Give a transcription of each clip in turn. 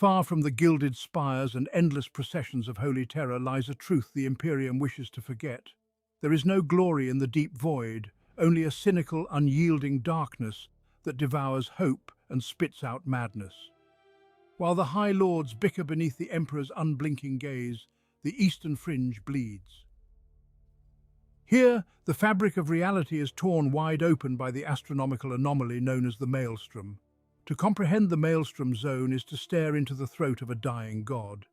Far from the gilded spires and endless processions of holy terror lies a truth the Imperium wishes to forget. There is no glory in the deep void, only a cynical, unyielding darkness that devours hope and spits out madness. While the High Lords bicker beneath the Emperor's unblinking gaze, the eastern fringe bleeds. Here, the fabric of reality is torn wide open by the astronomical anomaly known as the Maelstrom. To comprehend the Maelstrom Zone is to stare into the throat of a dying god.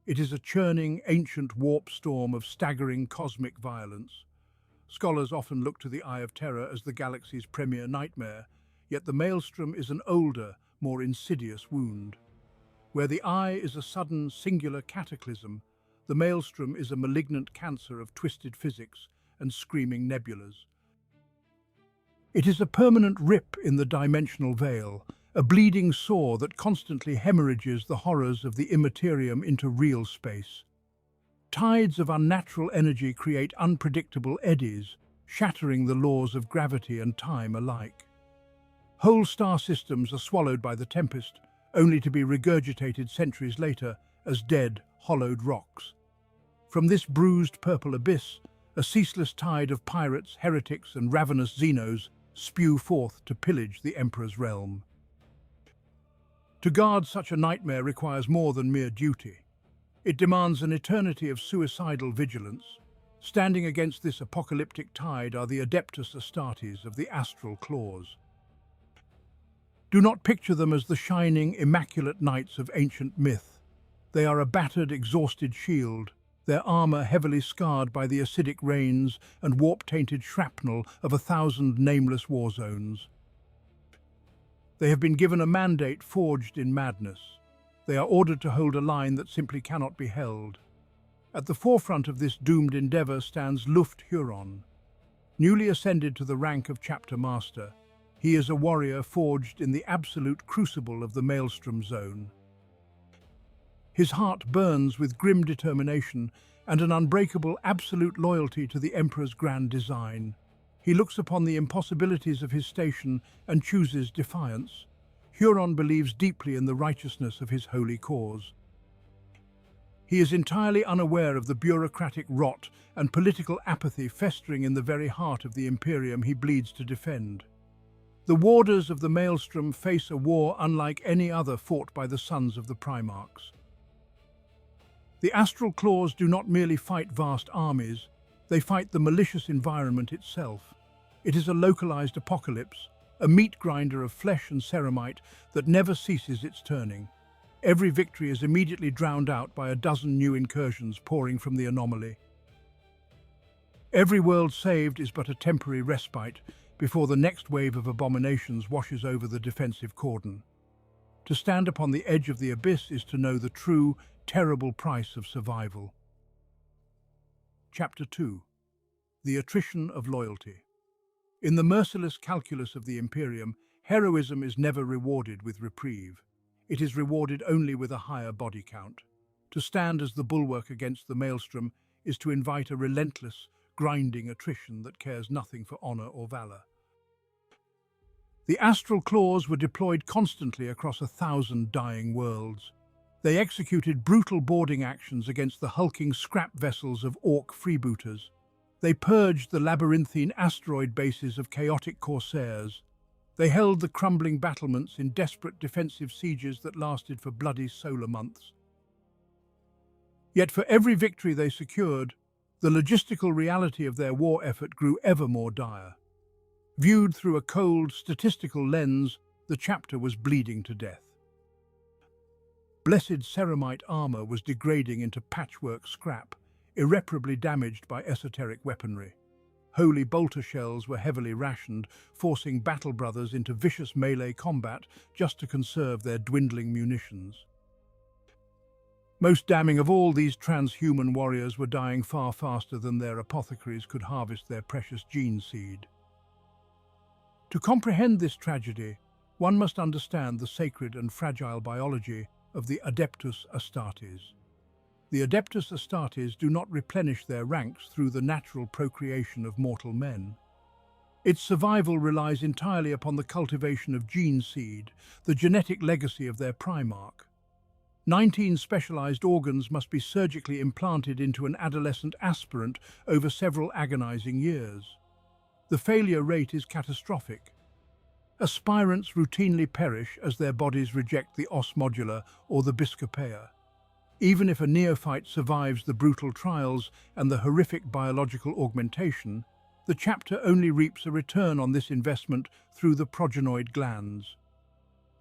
It is a churning, ancient warp storm of staggering cosmic violence. Scholars often look to the Eye of Terror as the galaxy's premier nightmare, yet the Maelstrom is an older, more insidious wound. Where the Eye is a sudden, singular cataclysm, the Maelstrom is a malignant cancer of twisted physics and screaming nebulas. It is a permanent rip in the dimensional veil, a bleeding sore that constantly hemorrhages the horrors of the Imperium into real space. Tides of unnatural energy create unpredictable eddies, shattering the laws of gravity and time alike. Whole star systems are swallowed by the tempest, only to be regurgitated centuries later as dead, hollowed rocks. From this bruised purple abyss, a ceaseless tide of pirates, heretics, and ravenous Xenos spew forth to pillage the Emperor's realm. To guard such a nightmare requires more than mere duty. It demands an eternity of suicidal vigilance. Standing against this apocalyptic tide are the Adeptus Astartes of the Astral Claws. Do not picture them as the shining, immaculate knights of ancient myth. They are a battered, exhausted shield, their armor heavily scarred by the acidic rains and warp-tainted shrapnel of 1,000 nameless war zones. They have been given a mandate forged in madness. They are ordered to hold a line that simply cannot be held. At the forefront of this doomed endeavor stands Lufgt Huron. Newly ascended to the rank of Chapter Master, he is a warrior forged in the absolute crucible of the Maelstrom Zone. His heart burns with grim determination and an unbreakable absolute loyalty to the Emperor's grand design. He looks upon the impossibilities of his station and chooses defiance. Huron believes deeply in the righteousness of his holy cause. He is entirely unaware of the bureaucratic rot and political apathy festering in the very heart of the Imperium he bleeds to defend. The warders of the Maelstrom face a war unlike any other fought by the sons of the Primarchs. The Astral Claws do not merely fight vast armies, they fight the malicious environment itself. It is a localized apocalypse, a meat grinder of flesh and ceramite that never ceases its turning. Every victory is immediately drowned out by a dozen new incursions pouring from the anomaly. Every world saved is but a temporary respite before the next wave of abominations washes over the defensive cordon. To stand upon the edge of the abyss is to know the true, terrible price of survival. Chapter 2. The Attrition of Loyalty. In the merciless calculus of the Imperium, heroism is never rewarded with reprieve. It is rewarded only with a higher body count. To stand as the bulwark against the Maelstrom is to invite a relentless, grinding attrition that cares nothing for honor or valor. The Astral Claws were deployed constantly across 1,000 dying worlds. They executed brutal boarding actions against the hulking scrap vessels of orc freebooters. They purged the labyrinthine asteroid bases of chaotic corsairs. They held the crumbling battlements in desperate defensive sieges that lasted for bloody solar months. Yet for every victory they secured, the logistical reality of their war effort grew ever more dire. Viewed through a cold, statistical lens, the chapter was bleeding to death. Blessed ceramite armor was degrading into patchwork scrap, irreparably damaged by esoteric weaponry. Holy bolter shells were heavily rationed, forcing battle brothers into vicious melee combat just to conserve their dwindling munitions. Most damning of all, these transhuman warriors were dying far faster than their apothecaries could harvest their precious gene seed. To comprehend this tragedy, one must understand the sacred and fragile biology of the Adeptus Astartes. The Adeptus Astartes do not replenish their ranks through the natural procreation of mortal men. Its survival relies entirely upon the cultivation of gene seed, the genetic legacy of their Primarch. 19 specialized organs must be surgically implanted into an adolescent aspirant over several agonizing years. The failure rate is catastrophic. Aspirants routinely perish as their bodies reject the os modula or the biscopea. Even if a neophyte survives the brutal trials and the horrific biological augmentation, the chapter only reaps a return on this investment through the progenoid glands.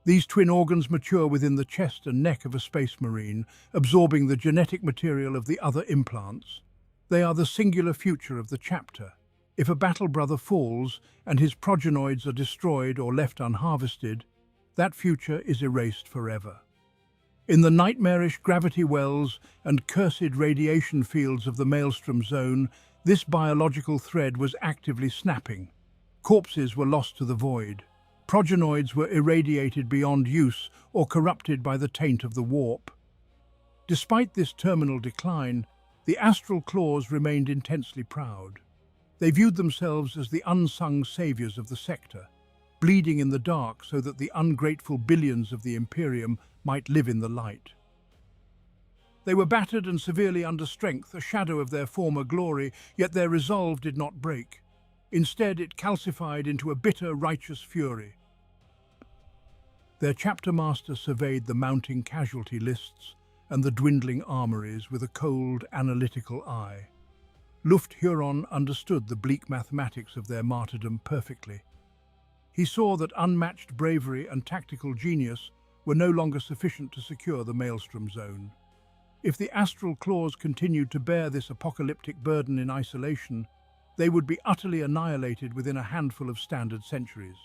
These twin organs mature within the chest and neck of a space marine, absorbing the genetic material of the other implants. They are the singular future of the chapter. If a battle brother falls and his progenoids are destroyed or left unharvested, that future is erased forever. In the nightmarish gravity wells and cursed radiation fields of the Maelstrom Zone, this biological thread was actively snapping. Corpses were lost to the void. Progenoids were irradiated beyond use or corrupted by the taint of the warp. Despite this terminal decline, the Astral Claws remained intensely proud. They viewed themselves as the unsung saviors of the sector, bleeding in the dark so that the ungrateful billions of the Imperium might live in the light. They were battered and severely under strength, a shadow of their former glory, yet their resolve did not break. Instead, it calcified into a bitter, righteous fury. Their chapter master surveyed the mounting casualty lists and the dwindling armories with a cold, analytical eye. Lufgt Huron understood the bleak mathematics of their martyrdom perfectly. He saw that unmatched bravery and tactical genius were no longer sufficient to secure the Maelstrom Zone. If the Astral Claws continued to bear this apocalyptic burden in isolation, they would be utterly annihilated within a handful of standard centuries.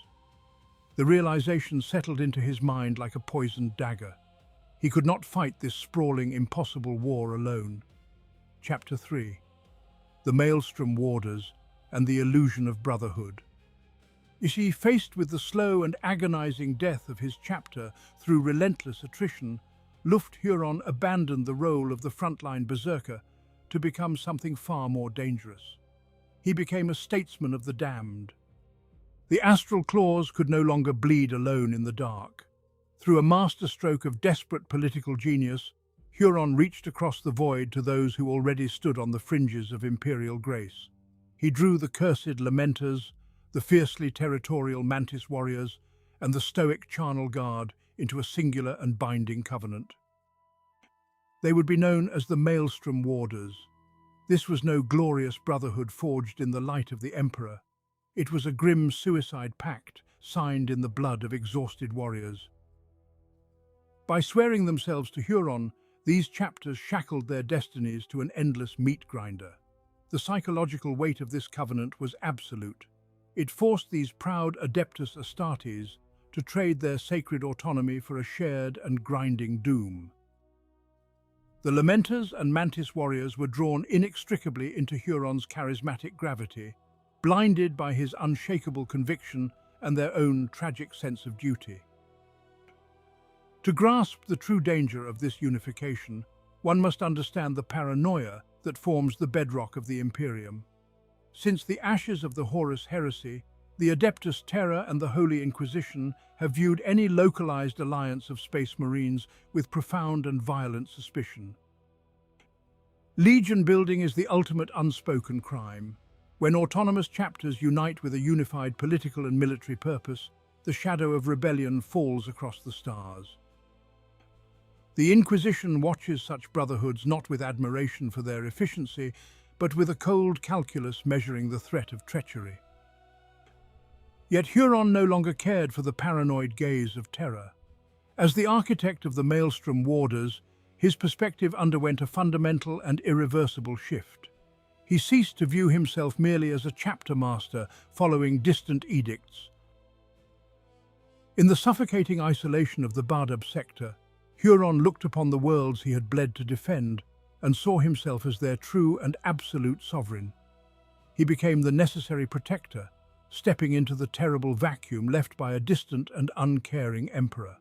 The realization settled into his mind like a poisoned dagger. He could not fight this sprawling, impossible war alone. Chapter 3. The Maelstrom Warders and the Illusion of Brotherhood. You see, faced with the slow and agonizing death of his chapter through relentless attrition, Lufgt Huron abandoned the role of the frontline berserker to become something far more dangerous. He became a statesman of the damned. The Astral Claws could no longer bleed alone in the dark. Through a masterstroke of desperate political genius, Huron reached across the void to those who already stood on the fringes of Imperial grace. He drew the cursed Lamenters, the fiercely territorial Mantis warriors, and the stoic Charnel Guard into a singular and binding covenant. They would be known as the Maelstrom Warders. This was no glorious brotherhood forged in the light of the Emperor. It was a grim suicide pact signed in the blood of exhausted warriors. By swearing themselves to Huron, these chapters shackled their destinies to an endless meat grinder. The psychological weight of this covenant was absolute. It forced these proud Adeptus Astartes to trade their sacred autonomy for a shared and grinding doom. The Lamenters and Mantis warriors were drawn inextricably into Huron's charismatic gravity, blinded by his unshakable conviction and their own tragic sense of duty. To grasp the true danger of this unification, one must understand the paranoia that forms the bedrock of the Imperium. Since the ashes of the Horus heresy, the Adeptus Terra and the Holy Inquisition have viewed any localized alliance of space marines with profound and violent suspicion. Legion building is the ultimate unspoken crime. When autonomous chapters unite with a unified political and military purpose, the shadow of rebellion falls across the stars. The Inquisition watches such brotherhoods not with admiration for their efficiency, but with a cold calculus measuring the threat of treachery. Yet Huron no longer cared for the paranoid gaze of Terra. As the architect of the Maelstrom Warders, his perspective underwent a fundamental and irreversible shift. He ceased to view himself merely as a chapter master following distant edicts. In the suffocating isolation of the Badab sector, Huron looked upon the worlds he had bled to defend and saw himself as their true and absolute sovereign. He became the necessary protector, stepping into the terrible vacuum left by a distant and uncaring emperor.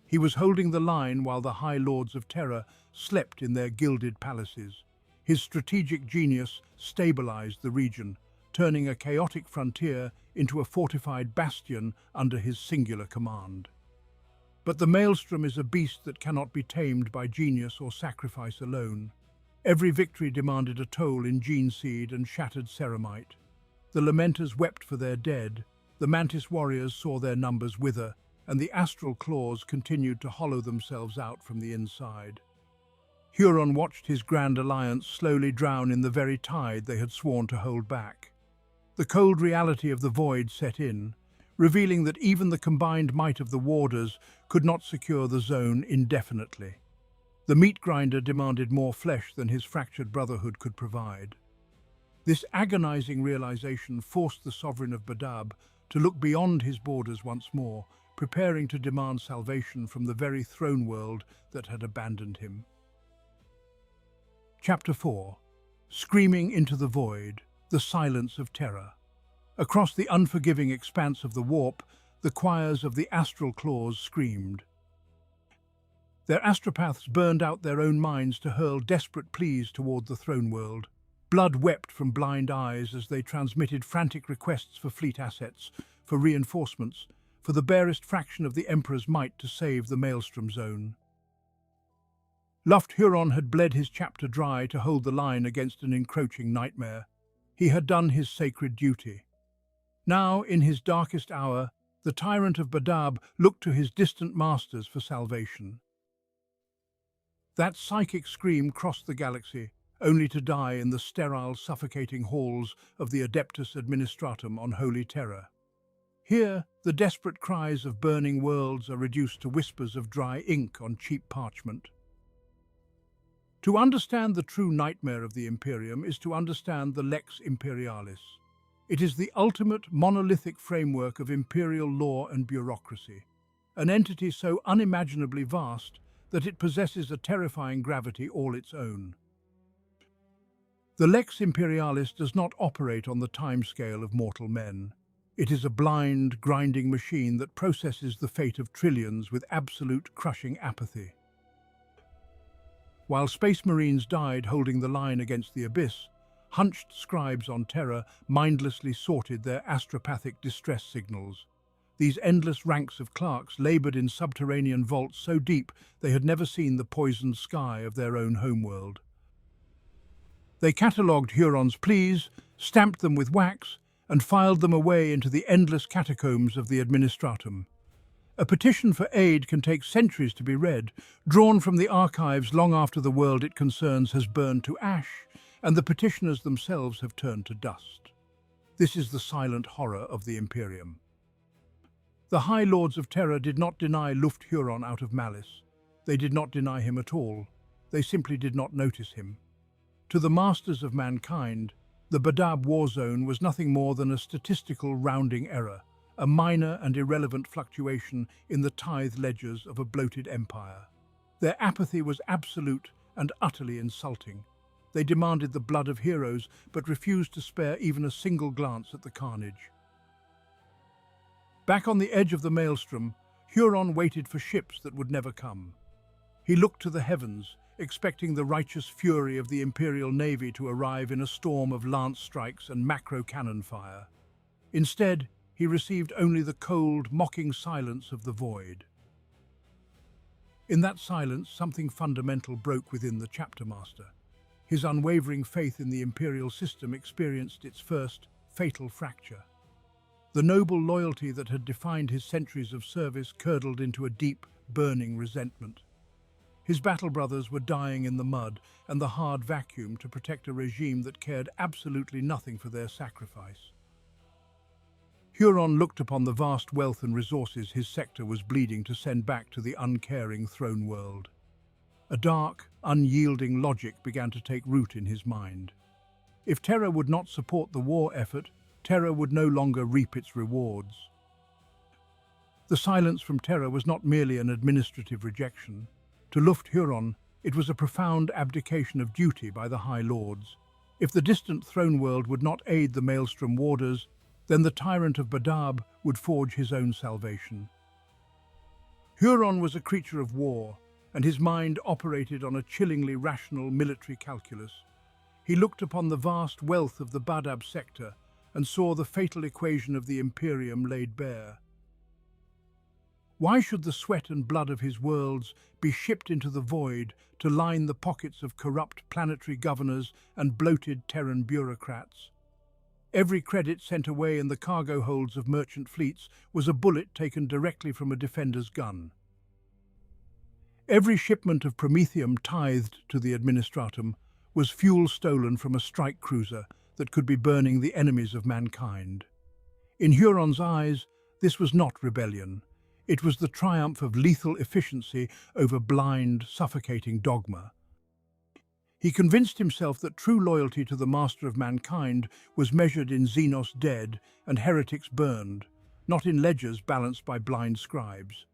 He was holding the line while the High Lords of Terra slept in their gilded palaces. His strategic genius stabilized the region, turning a chaotic frontier into a fortified bastion under his singular command. But the Maelstrom is a beast that cannot be tamed by genius or sacrifice alone. Every victory demanded a toll in gene seed and shattered ceramite. The Lamenters wept for their dead, the Mantis warriors saw their numbers wither, and the Astral Claws continued to hollow themselves out from the inside. Huron watched his grand alliance slowly drown in the very tide they had sworn to hold back. The cold reality of the void set in, revealing that even the combined might of the warders could not secure the zone indefinitely. The meat grinder demanded more flesh than his fractured brotherhood could provide. This agonizing realization forced the sovereign of Badab to look beyond his borders once more, preparing to demand salvation from the very throne world that had abandoned him. Chapter 4. Screaming into the void, the silence of Terra. Across the unforgiving expanse of the warp, the choirs of the Astral Claws screamed. Their astropaths burned out their own minds to hurl desperate pleas toward the throne world. Blood wept from blind eyes as they transmitted frantic requests for fleet assets, for reinforcements, for the barest fraction of the Emperor's might to save the Maelstrom Zone. Lufgt Huron had bled his chapter dry to hold the line against an encroaching nightmare. He had done his sacred duty. Now, in his darkest hour, the Tyrant of Badab looked to his distant masters for salvation. That psychic scream crossed the galaxy, only to die in the sterile, suffocating halls of the Adeptus Administratum on holy Terra. Here, the desperate cries of burning worlds are reduced to whispers of dry ink on cheap parchment. To understand the true nightmare of the Imperium is to understand the Lex Imperialis. It is the ultimate monolithic framework of imperial law and bureaucracy, an entity so unimaginably vast that it possesses a terrifying gravity all its own. The Lex Imperialis does not operate on the timescale of mortal men. It is a blind, grinding machine that processes the fate of trillions with absolute, crushing apathy. While Space Marines died holding the line against the abyss, hunched scribes on Terra mindlessly sorted their astropathic distress signals. These endless ranks of clerks laboured in subterranean vaults so deep they had never seen the poisoned sky of their own homeworld. They catalogued Huron's pleas, stamped them with wax, and filed them away into the endless catacombs of the Administratum. A petition for aid can take centuries to be read, drawn from the archives long after the world it concerns has burned to ash, and the petitioners themselves have turned to dust. This is the silent horror of the Imperium. The High Lords of Terra did not deny Lufgt Huron out of malice. They did not deny him at all. They simply did not notice him. To the masters of mankind, the Badab War Zone was nothing more than a statistical rounding error, a minor and irrelevant fluctuation in the tithe ledgers of a bloated empire. Their apathy was absolute and utterly insulting. They demanded the blood of heroes, but refused to spare even a single glance at the carnage. Back on the edge of the Maelstrom, Huron waited for ships that would never come. He looked to the heavens, expecting the righteous fury of the Imperial Navy to arrive in a storm of lance strikes and macro cannon fire. Instead, he received only the cold, mocking silence of the void. In that silence, something fundamental broke within the chapter master. His unwavering faith in the imperial system experienced its first fatal fracture. The noble loyalty that had defined his centuries of service curdled into a deep, burning resentment. His battle brothers were dying in the mud and the hard vacuum to protect a regime that cared absolutely nothing for their sacrifice. Huron looked upon the vast wealth and resources his sector was bleeding to send back to the uncaring throne world. A dark, unyielding logic began to take root in his mind. If Terra would not support the war effort, Terra would no longer reap its rewards. The silence from Terra was not merely an administrative rejection. To Lufgt Huron, it was a profound abdication of duty by the High Lords. If the distant throne world would not aid the Maelstrom warders, then the Tyrant of Badab would forge his own salvation. Huron was a creature of war, and his mind operated on a chillingly rational military calculus. He looked upon the vast wealth of the Badab sector and saw the fatal equation of the Imperium laid bare. Why should the sweat and blood of his worlds be shipped into the void to line the pockets of corrupt planetary governors and bloated Terran bureaucrats? Every credit sent away in the cargo holds of merchant fleets was a bullet taken directly from a defender's gun. Every shipment of promethium tithed to the Administratum was fuel stolen from a strike cruiser that could be burning the enemies of mankind. In Huron's eyes, this was not rebellion. It was the triumph of lethal efficiency over blind, suffocating dogma. He convinced himself that true loyalty to the master of mankind was measured in Xenos dead and heretics burned, not in ledgers balanced by blind scribes.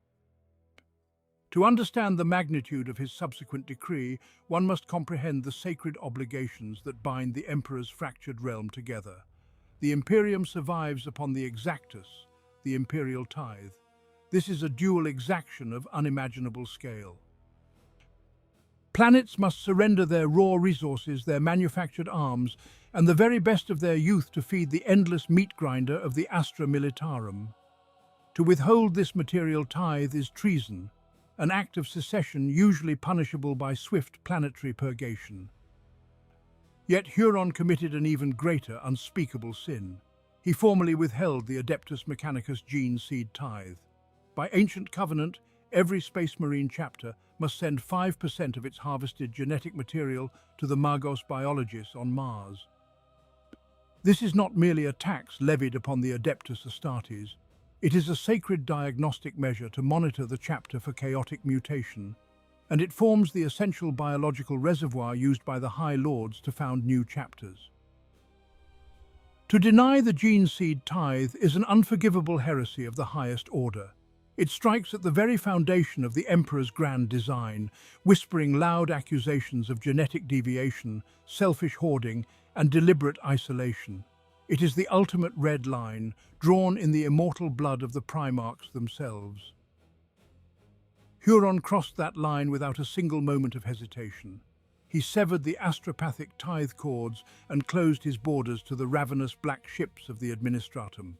To understand the magnitude of his subsequent decree, one must comprehend the sacred obligations that bind the Emperor's fractured realm together. The Imperium survives upon the exactus, the imperial tithe. This is a dual exaction of unimaginable scale. Planets must surrender their raw resources, their manufactured arms, and the very best of their youth to feed the endless meat grinder of the Astra Militarum. To withhold this material tithe is treason, an act of secession usually punishable by swift planetary purgation. Yet Huron committed an even greater, unspeakable sin. He formally withheld the Adeptus Mechanicus gene seed tithe. By ancient covenant, every Space Marine chapter must send 5% of its harvested genetic material to the Magos Biologis on Mars. This is not merely a tax levied upon the Adeptus Astartes. It is a sacred diagnostic measure to monitor the chapter for chaotic mutation, and it forms the essential biological reservoir used by the High Lords to found new chapters. To deny the gene seed tithe is an unforgivable heresy of the highest order. It strikes at the very foundation of the Emperor's grand design, whispering loud accusations of genetic deviation, selfish hoarding, and deliberate isolation. It is the ultimate red line, drawn in the immortal blood of the Primarchs themselves. Huron crossed that line without a single moment of hesitation. He severed the astropathic tithe cords and closed his borders to the ravenous black ships of the Administratum.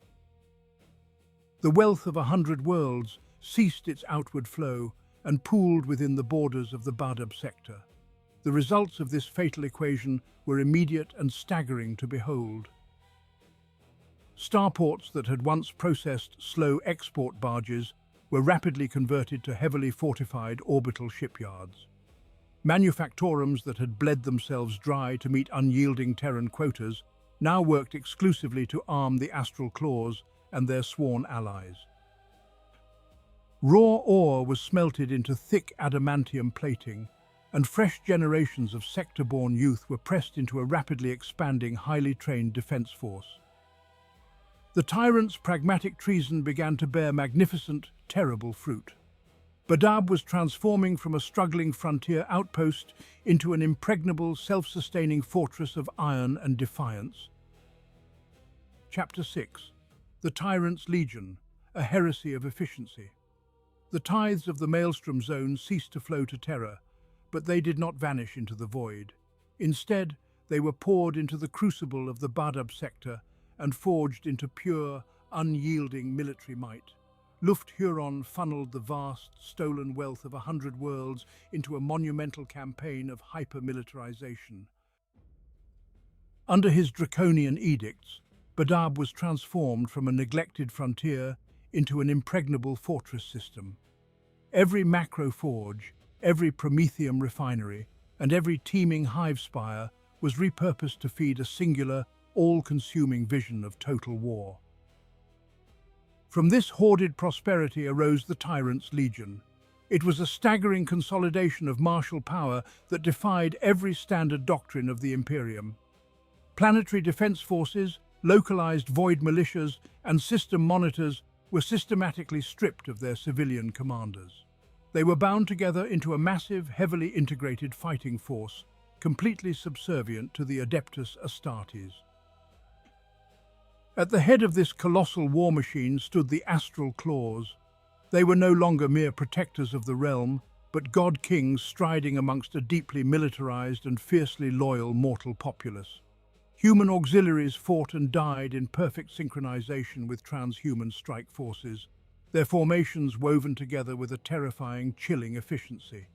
The wealth of 100 worlds ceased its outward flow and pooled within the borders of the Badab sector. The results of this fatal equation were immediate and staggering to behold. Starports that had once processed slow export barges were rapidly converted to heavily fortified orbital shipyards. Manufactorums that had bled themselves dry to meet unyielding Terran quotas now worked exclusively to arm the Astral Claws and their sworn allies. Raw ore was smelted into thick adamantium plating, and fresh generations of sector-born youth were pressed into a rapidly expanding, highly trained defense force. The Tyrant's pragmatic treason began to bear magnificent, terrible fruit. Badab was transforming from a struggling frontier outpost into an impregnable, self-sustaining fortress of iron and defiance. Chapter 6. The Tyrant's Legion, a heresy of efficiency. The tithes of the Maelstrom Zone ceased to flow to Terra, but they did not vanish into the void. Instead, they were poured into the crucible of the Badab sector and forged into pure, unyielding military might. Lufgt Huron funneled the vast, stolen wealth of 100 worlds into a monumental campaign of hyper-militarization. Under his draconian edicts, Badab was transformed from a neglected frontier into an impregnable fortress system. Every macro forge, every promethium refinery, and every teeming hive spire was repurposed to feed a singular, all-consuming vision of total war. From this hoarded prosperity arose the Tyrant's Legion. It was a staggering consolidation of martial power that defied every standard doctrine of the Imperium. Planetary defense forces, localized void militias, and system monitors were systematically stripped of their civilian commanders. They were bound together into a massive, heavily integrated fighting force, completely subservient to the Adeptus Astartes. At the head of this colossal war machine stood the Astral Claws. They were no longer mere protectors of the realm, but god-kings striding amongst a deeply militarized and fiercely loyal mortal populace. Human auxiliaries fought and died in perfect synchronization with transhuman strike forces, their formations woven together with a terrifying, chilling efficiency.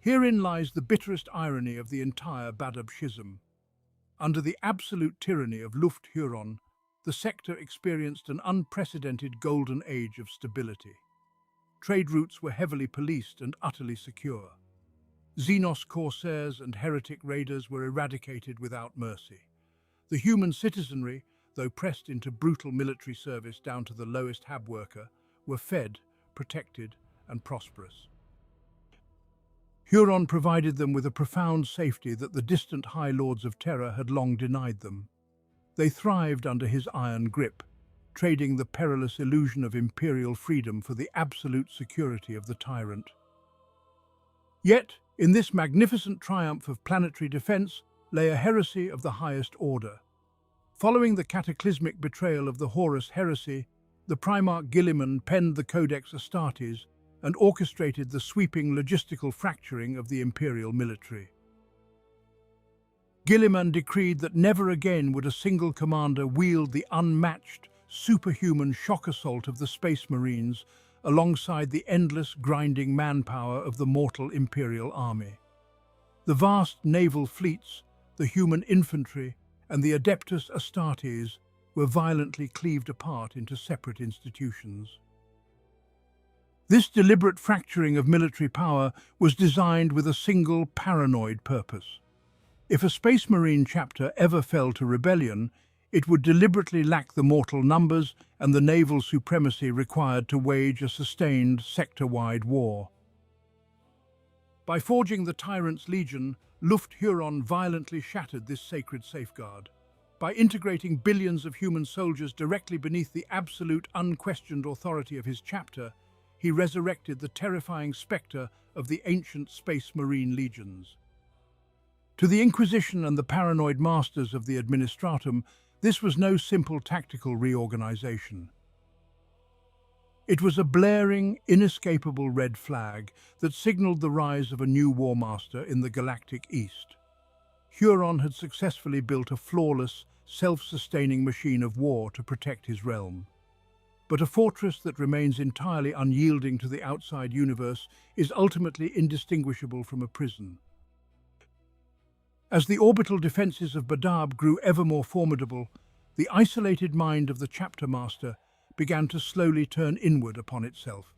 Herein lies the bitterest irony of the entire Badab schism. Under the absolute tyranny of Lufgt Huron, the sector experienced an unprecedented golden age of stability. Trade routes were heavily policed and utterly secure. Red Corsairs and heretic raiders were eradicated without mercy. The human citizenry, though pressed into brutal military service down to the lowest hab worker, were fed, protected, and prosperous. Huron provided them with a profound safety that the distant High Lords of Terra had long denied them. They thrived under his iron grip, trading the perilous illusion of imperial freedom for the absolute security of the Tyrant. Yet, in this magnificent triumph of planetary defense lay a heresy of the highest order. Following the cataclysmic betrayal of the Horus heresy, the Primarch Guilliman penned the Codex Astartes and orchestrated the sweeping logistical fracturing of the imperial military. Guilliman decreed that never again would a single commander wield the unmatched, superhuman shock assault of the Space Marines alongside the endless, grinding manpower of the mortal Imperial army. The vast naval fleets, the human infantry, and the Adeptus Astartes were violently cleaved apart into separate institutions. This deliberate fracturing of military power was designed with a single paranoid purpose. If a Space Marine chapter ever fell to rebellion, it would deliberately lack the mortal numbers and the naval supremacy required to wage a sustained sector-wide war. By forging the Tyrant's Legion, Lufgt Huron violently shattered this sacred safeguard. By integrating billions of human soldiers directly beneath the absolute, unquestioned authority of his chapter, he resurrected the terrifying spectre of the ancient Space Marine legions. To the Inquisition and the paranoid masters of the Administratum, this was no simple tactical reorganization. It was a blaring, inescapable red flag that signaled the rise of a new war master in the galactic East. Huron had successfully built a flawless, self-sustaining machine of war to protect his realm. But a fortress that remains entirely unyielding to the outside universe is ultimately indistinguishable from a prison. As the orbital defenses of Badab grew ever more formidable, the isolated mind of the chapter master began to slowly turn inward upon itself.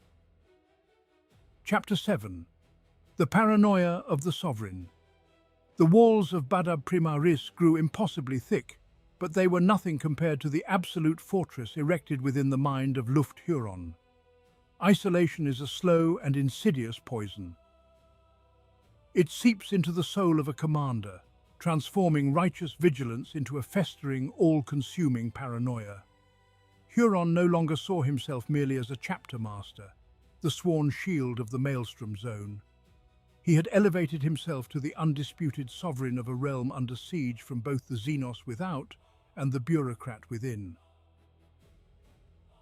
Chapter 7. The Paranoia of the Sovereign. The walls of Badab Primaris grew impossibly thick, but they were nothing compared to the absolute fortress erected within the mind of Lufgt Huron. Isolation is a slow and insidious poison. It seeps into the soul of a commander, transforming righteous vigilance into a festering, all-consuming paranoia. Huron no longer saw himself merely as a chapter master, the sworn shield of the Maelstrom Zone. He had elevated himself to the undisputed sovereign of a realm under siege from both the Xenos without and the bureaucrat within.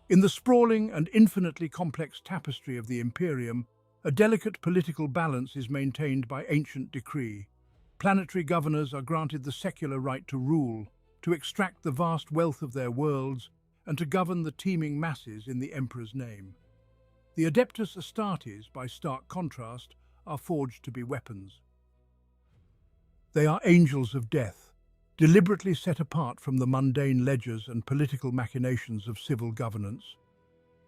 In the sprawling and infinitely complex tapestry of the Imperium, a delicate political balance is maintained by ancient decree. Planetary governors are granted the secular right to rule, to extract the vast wealth of their worlds, and to govern the teeming masses in the Emperor's name. The Adeptus Astartes, by stark contrast, are forged to be weapons. They are angels of death, deliberately set apart from the mundane ledgers and political machinations of civil governance.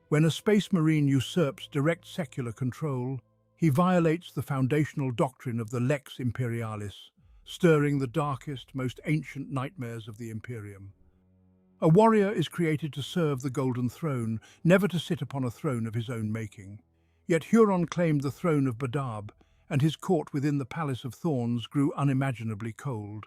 When a Space Marine usurps direct secular control, he violates the foundational doctrine of the Lex Imperialis, stirring the darkest, most ancient nightmares of the Imperium. A warrior is created to serve the Golden Throne, never to sit upon a throne of his own making. Yet Huron claimed the throne of Badab, and his court within the Palace of Thorns grew unimaginably cold.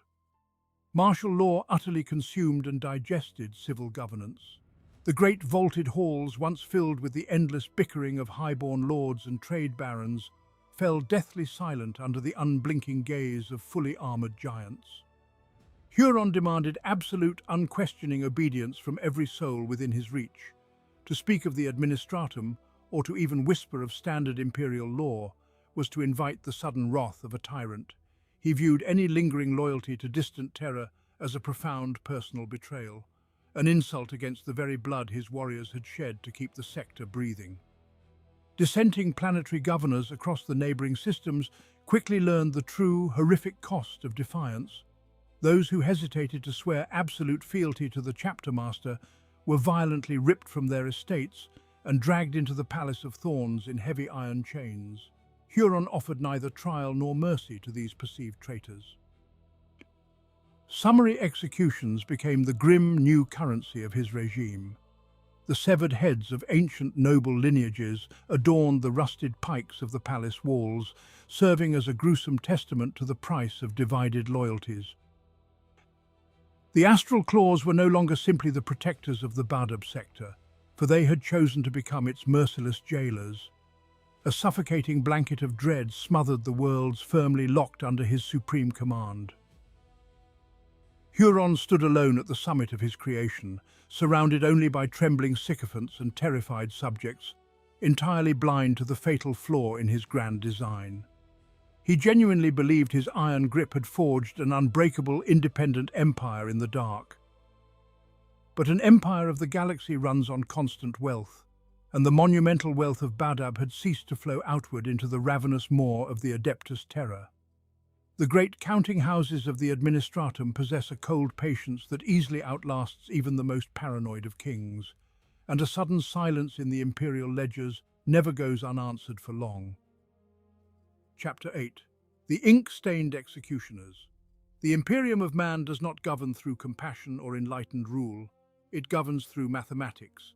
Martial law utterly consumed and digested civil governance. The great vaulted halls, once filled with the endless bickering of highborn lords and trade barons, fell deathly silent under the unblinking gaze of fully armoured giants. Huron demanded absolute, unquestioning obedience from every soul within his reach. To speak of the Administratum, or to even whisper of standard imperial law, was to invite the sudden wrath of a tyrant. He viewed any lingering loyalty to distant Terra as a profound personal betrayal, an insult against the very blood his warriors had shed to keep the sector breathing. Dissenting planetary governors across the neighboring systems quickly learned the true, horrific cost of defiance. Those who hesitated to swear absolute fealty to the chapter master were violently ripped from their estates and dragged into the Palace of Thorns in heavy iron chains. Huron offered neither trial nor mercy to these perceived traitors. Summary executions became the grim new currency of his regime. The severed heads of ancient noble lineages adorned the rusted pikes of the palace walls, serving as a gruesome testament to the price of divided loyalties. The Astral Claws were no longer simply the protectors of the Badab sector, for they had chosen to become its merciless jailers. A suffocating blanket of dread smothered the worlds firmly locked under his supreme command. Huron stood alone at the summit of his creation, surrounded only by trembling sycophants and terrified subjects, entirely blind to the fatal flaw in his grand design. He genuinely believed his iron grip had forged an unbreakable, independent empire in the dark. But an empire of the galaxy runs on constant wealth, and the monumental wealth of Badab had ceased to flow outward into the ravenous maw of the Adeptus Terra. The great counting houses of the Administratum possess a cold patience that easily outlasts even the most paranoid of kings, and a sudden silence in the Imperial ledgers never goes unanswered for long. Chapter 8. The Ink-Stained Executioners. The Imperium of man does not govern through compassion or enlightened rule, it governs through mathematics.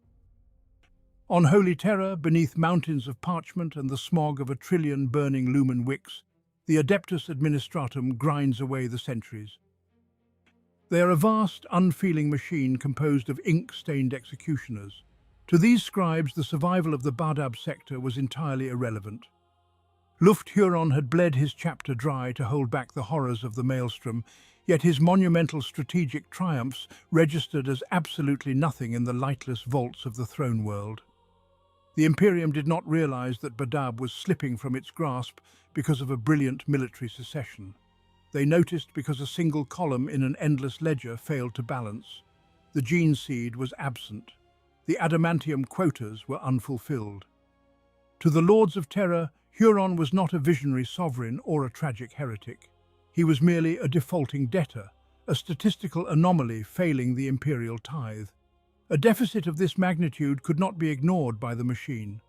On holy Terra, beneath mountains of parchment and the smog of 1,000,000,000,000 burning lumen wicks, the Adeptus Administratum grinds away the centuries. They are a vast, unfeeling machine composed of ink-stained executioners. To these scribes, the survival of the Badab sector was entirely irrelevant. Lufgt Huron had bled his chapter dry to hold back the horrors of the Maelstrom, yet his monumental strategic triumphs registered as absolutely nothing in the lightless vaults of the throne world. The Imperium did not realize that Badab was slipping from its grasp because of a brilliant military secession. They noticed because a single column in an endless ledger failed to balance. The gene seed was absent. The adamantium quotas were unfulfilled. To the Lords of Terra, Huron was not a visionary sovereign or a tragic heretic. He was merely a defaulting debtor, a statistical anomaly failing the imperial tithe. A deficit of this magnitude could not be ignored by the machine.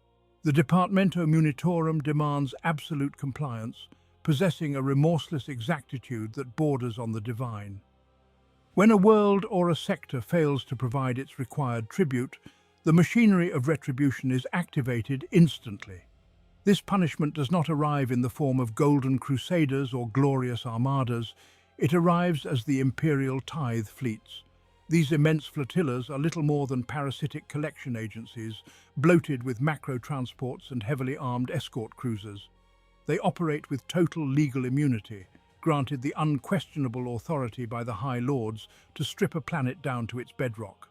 The Departamento Munitorum demands absolute compliance, possessing a remorseless exactitude that borders on the divine. When a world or a sector fails to provide its required tribute, the machinery of retribution is activated instantly. This punishment does not arrive in the form of golden crusaders or glorious armadas. It arrives as the imperial tithe fleets. These immense flotillas are little more than parasitic collection agencies, bloated with macro transports and heavily armed escort cruisers. They operate with total legal immunity, granted the unquestionable authority by the High Lords to strip a planet down to its bedrock.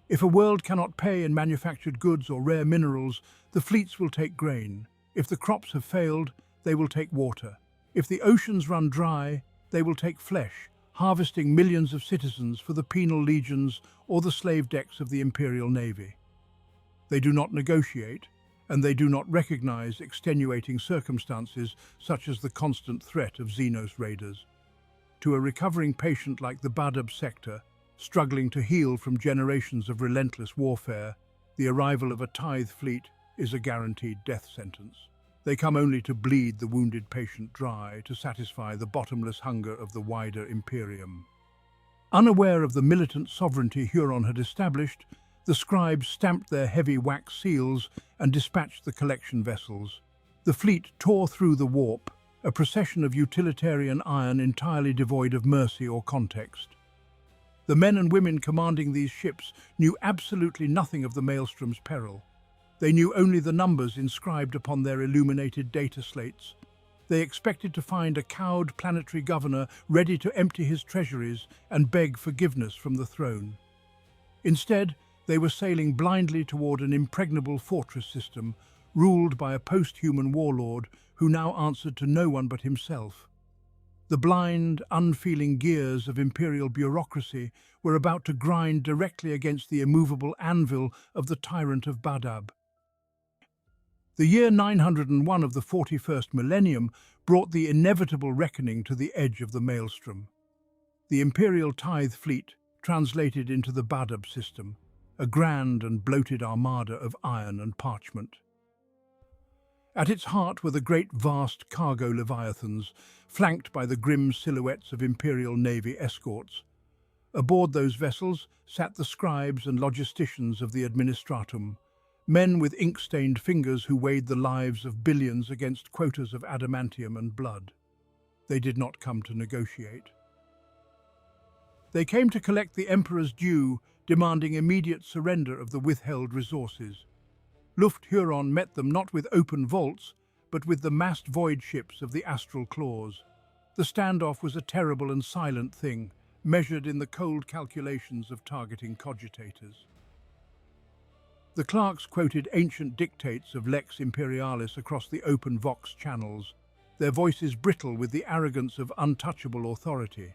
If a world cannot pay in manufactured goods or rare minerals, the fleets will take grain. If the crops have failed, they will take water. If the oceans run dry, they will take flesh, harvesting millions of citizens for the penal legions or the slave decks of the Imperial Navy. They do not negotiate, and they do not recognize extenuating circumstances such as the constant threat of Xenos raiders. To a recovering patient like the Badab sector, struggling to heal from generations of relentless warfare, the arrival of a tithe fleet is a guaranteed death sentence. They come only to bleed the wounded patient dry to satisfy the bottomless hunger of the wider Imperium. Unaware of the militant sovereignty Huron had established, the scribes stamped their heavy wax seals and dispatched the collection vessels. The fleet tore through the warp, a procession of utilitarian iron entirely devoid of mercy or context. The men and women commanding these ships knew absolutely nothing of the Maelstrom's peril. They knew only the numbers inscribed upon their illuminated data slates. They expected to find a cowed planetary governor ready to empty his treasuries and beg forgiveness from the throne. Instead, they were sailing blindly toward an impregnable fortress system, ruled by a post-human warlord who now answered to no one but himself. The blind, unfeeling gears of imperial bureaucracy were about to grind directly against the immovable anvil of the Tyrant of Badab. The year 901 of the 41st millennium brought the inevitable reckoning to the edge of the Maelstrom. The Imperial tithe fleet translated into the Badab system, a grand and bloated armada of iron and parchment. At its heart were the great vast cargo leviathans, flanked by the grim silhouettes of Imperial Navy escorts. Aboard those vessels sat the scribes and logisticians of the Administratum, men with ink-stained fingers who weighed the lives of billions against quotas of adamantium and blood. They did not come to negotiate. They came to collect the Emperor's due, demanding immediate surrender of the withheld resources. Lufgt Huron met them not with open vaults, but with the massed void ships of the Astral Claws. The standoff was a terrible and silent thing, measured in the cold calculations of targeting cogitators. The clerks quoted ancient dictates of Lex Imperialis across the open vox channels, their voices brittle with the arrogance of untouchable authority.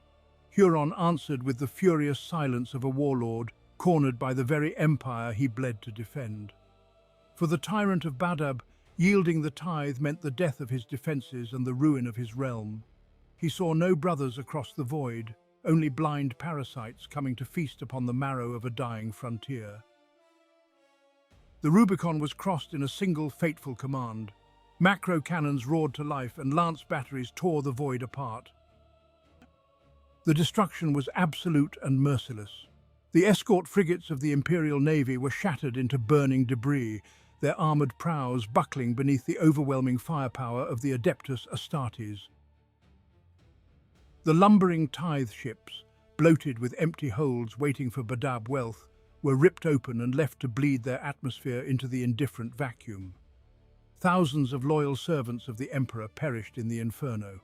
Huron answered with the furious silence of a warlord, cornered by the very empire he bled to defend. For the Tyrant of Badab, yielding the tithe meant the death of his defences and the ruin of his realm. He saw no brothers across the void, only blind parasites coming to feast upon the marrow of a dying frontier. The Rubicon was crossed in a single fateful command. Macro cannons roared to life and lance batteries tore the void apart. The destruction was absolute and merciless. The escort frigates of the Imperial Navy were shattered into burning debris, their armoured prows buckling beneath the overwhelming firepower of the Adeptus Astartes. The lumbering tithe ships, bloated with empty holds waiting for Badab wealth, were ripped open and left to bleed their atmosphere into the indifferent vacuum. Thousands of loyal servants of the Emperor perished in the inferno.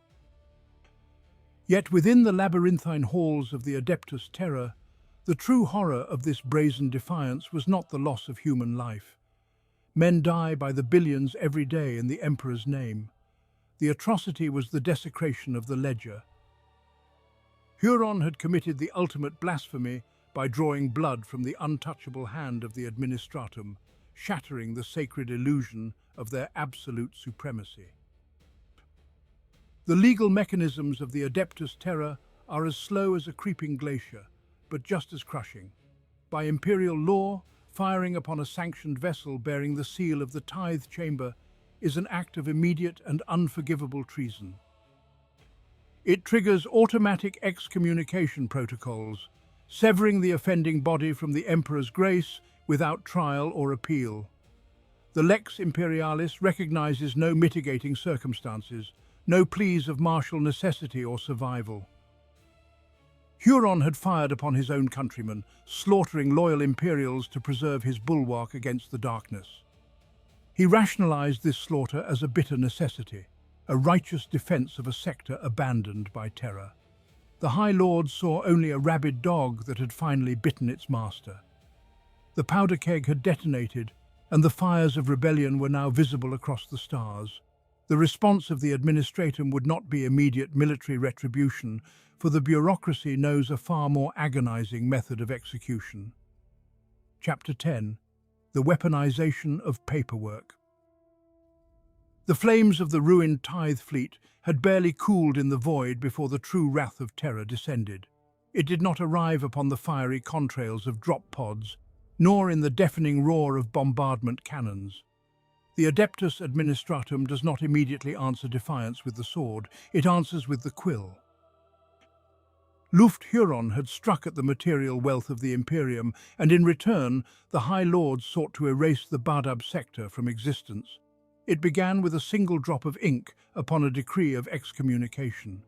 Yet within the labyrinthine halls of the Adeptus Terra, the true horror of this brazen defiance was not the loss of human life. Men die by the billions every day in the Emperor's name. The atrocity was the desecration of the ledger. Huron had committed the ultimate blasphemy by drawing blood from the untouchable hand of the Administratum, shattering the sacred illusion of their absolute supremacy. The legal mechanisms of the Adeptus Terra are as slow as a creeping glacier, but just as crushing. By imperial law, firing upon a sanctioned vessel bearing the seal of the tithe chamber is an act of immediate and unforgivable treason. It triggers automatic excommunication protocols, severing the offending body from the Emperor's grace without trial or appeal. The Lex Imperialis recognizes no mitigating circumstances, no pleas of martial necessity or survival. Huron had fired upon his own countrymen, slaughtering loyal Imperials to preserve his bulwark against the darkness. He rationalized this slaughter as a bitter necessity, a righteous defense of a sector abandoned by Terra. The High Lords saw only a rabid dog that had finally bitten its master. The powder keg had detonated, and the fires of rebellion were now visible across the stars. The response of the Administratum would not be immediate military retribution, for the bureaucracy knows a far more agonizing method of execution. Chapter 10. The Weaponization of Paperwork. The flames of the ruined tithe fleet had barely cooled in the void before the true wrath of Terra descended. It did not arrive upon the fiery contrails of drop pods, nor in the deafening roar of bombardment cannons. The Adeptus Administratum does not immediately answer defiance with the sword, it answers with the quill. Lufgt Huron had struck at the material wealth of the Imperium, and in return the High Lords sought to erase the Badab sector from existence. It began with a single drop of ink upon a decree of excommunication.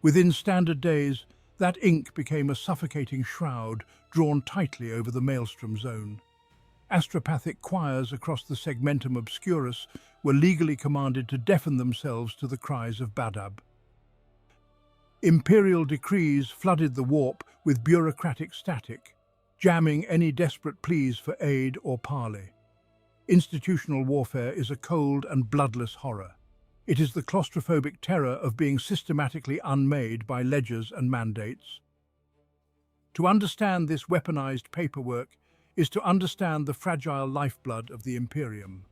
Within standard days, that ink became a suffocating shroud drawn tightly over the Maelstrom Zone. Astropathic choirs across the segmentum obscurus were legally commanded to deafen themselves to the cries of Badab. Imperial decrees flooded the warp with bureaucratic static, jamming any desperate pleas for aid or parley. Institutional warfare is a cold and bloodless horror. It is the claustrophobic terror of being systematically unmade by ledgers and mandates. To understand this weaponized paperwork is to understand the fragile lifeblood of the Imperium.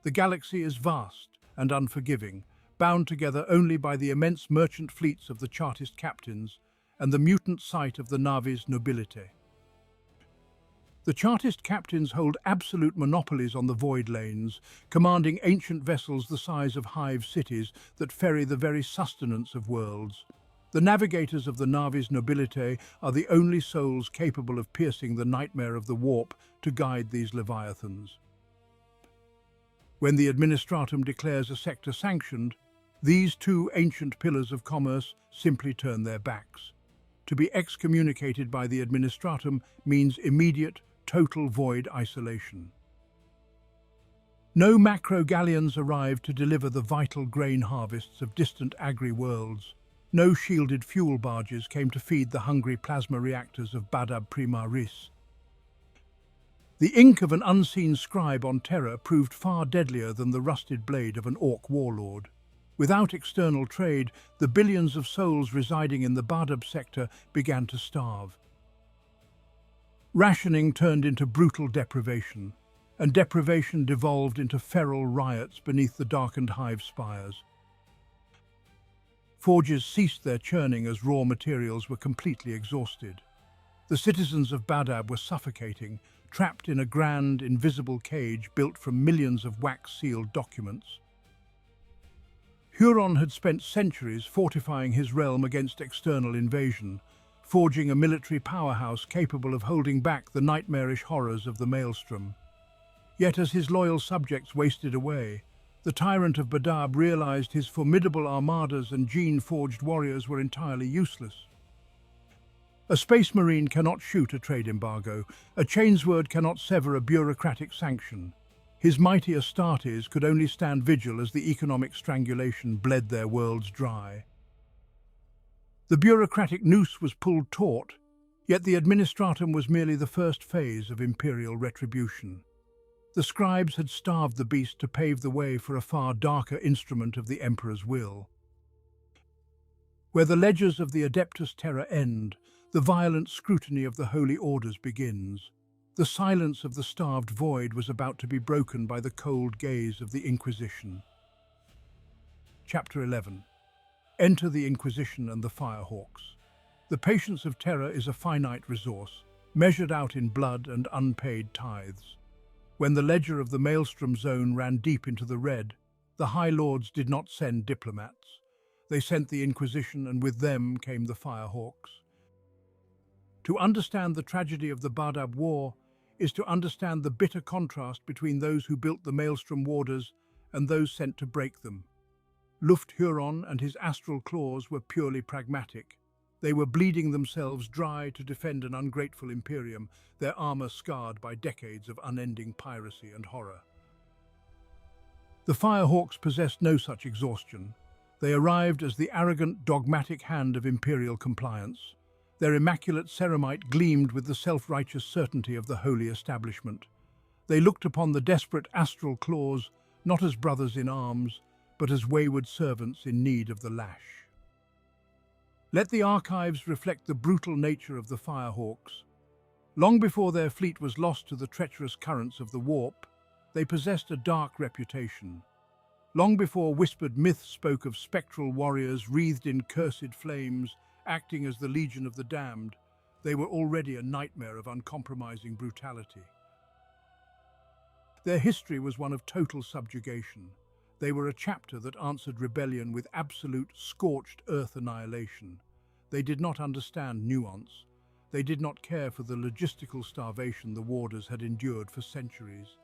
The galaxy is vast and unforgiving, bound together only by the immense merchant fleets of the Chartist captains and the mutant sight of the navis nobilitae. The Chartist captains hold absolute monopolies on the void lanes, commanding ancient vessels the size of hive cities that ferry the very sustenance of worlds. The navigators of the navis nobilitae are the only souls capable of piercing the nightmare of the warp to guide these leviathans. When the Administratum declares a sector sanctioned, these two ancient pillars of commerce simply turn their backs. To be excommunicated by the Administratum means immediate, total void isolation. No macro galleons arrived to deliver the vital grain harvests of distant agri-worlds. No shielded fuel barges came to feed the hungry plasma reactors of Badab Primaris. The ink of an unseen scribe on Terra proved far deadlier than the rusted blade of an orc warlord. Without external trade, the billions of souls residing in the Badab sector began to starve. Rationing turned into brutal deprivation, and deprivation devolved into feral riots beneath the darkened hive spires. Forges ceased their churning as raw materials were completely exhausted. The citizens of Badab were suffocating, trapped in a grand, invisible cage built from millions of wax-sealed documents. Huron had spent centuries fortifying his realm against external invasion, forging a military powerhouse capable of holding back the nightmarish horrors of the Maelstrom. Yet as his loyal subjects wasted away, the Tyrant of Badab realized his formidable armadas and gene-forged warriors were entirely useless. A space marine cannot shoot a trade embargo, a chainsword cannot sever a bureaucratic sanction. His mighty Astartes could only stand vigil as the economic strangulation bled their worlds dry. The bureaucratic noose was pulled taut, yet the Administratum was merely the first phase of imperial retribution. The scribes had starved the beast to pave the way for a far darker instrument of the Emperor's will. Where the ledgers of the Adeptus Terra end, the violent scrutiny of the Holy Orders begins. The silence of the starved void was about to be broken by the cold gaze of the Inquisition. Chapter 11. Enter the Inquisition and the Firehawks. The patience of Terra is a finite resource, measured out in blood and unpaid tithes. When the ledger of the Maelstrom Zone ran deep into the red, the High Lords did not send diplomats. They sent the Inquisition, and with them came the Firehawks. To understand the tragedy of the Badab War is to understand the bitter contrast between those who built the Maelstrom warders and those sent to break them. Lufgt Huron and his Astral Claws were purely pragmatic. They were bleeding themselves dry to defend an ungrateful Imperium, their armor scarred by decades of unending piracy and horror. The Firehawks possessed no such exhaustion. They arrived as the arrogant, dogmatic hand of imperial compliance. Their immaculate ceramite gleamed with the self-righteous certainty of the holy establishment. They looked upon the desperate Astral Claws not as brothers in arms, but as wayward servants in need of the lash. Let the archives reflect the brutal nature of the Firehawks. Long before their fleet was lost to the treacherous currents of the warp, they possessed a dark reputation. Long before whispered myths spoke of spectral warriors wreathed in cursed flames, acting as the Legion of the Damned, they were already a nightmare of uncompromising brutality. Their history was one of total subjugation. They were a chapter that answered rebellion with absolute, scorched earth annihilation. They did not understand nuance. They did not care for the logistical starvation the warders had endured for centuries.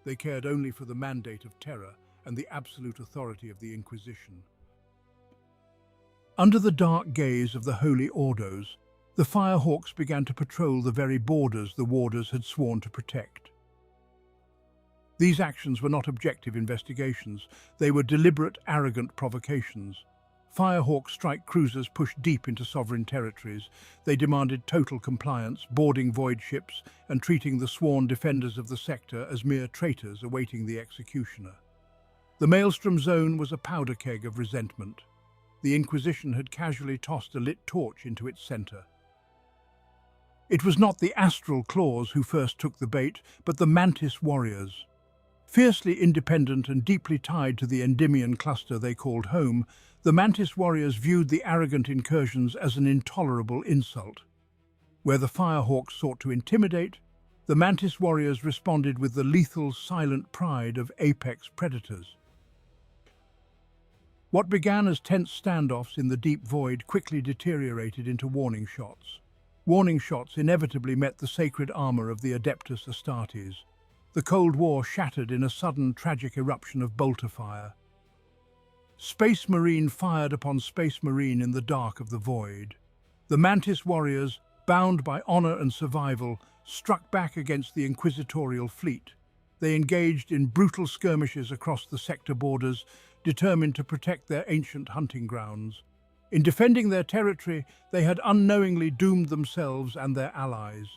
They cared only for the mandate of Terra and the absolute authority of the Inquisition. Under the dark gaze of the Holy Ordos, the Firehawks began to patrol the very borders the warders had sworn to protect. These actions were not objective investigations. They were deliberate, arrogant provocations. Firehawk strike cruisers pushed deep into sovereign territories. They demanded total compliance, boarding void ships, and treating the sworn defenders of the sector as mere traitors awaiting the executioner. The Maelstrom Zone was a powder keg of resentment. The Inquisition had casually tossed a lit torch into its centre. It was not the Astral Claws who first took the bait, but the Mantis warriors. Fiercely independent and deeply tied to the Endymion cluster they called home, the Mantis warriors viewed the arrogant incursions as an intolerable insult. Where the Firehawks sought to intimidate, the Mantis warriors responded with the lethal, silent pride of apex predators. What began as tense standoffs in the deep void quickly deteriorated into warning shots. Warning shots inevitably met the sacred armor of the Adeptus Astartes. The Cold War shattered in a sudden, tragic eruption of bolter fire. Space Marine fired upon Space Marine in the dark of the void. The Mantis warriors, bound by honor and survival, struck back against the inquisitorial fleet. They engaged in brutal skirmishes across the sector borders, determined to protect their ancient hunting grounds. In defending their territory, they had unknowingly doomed themselves and their allies.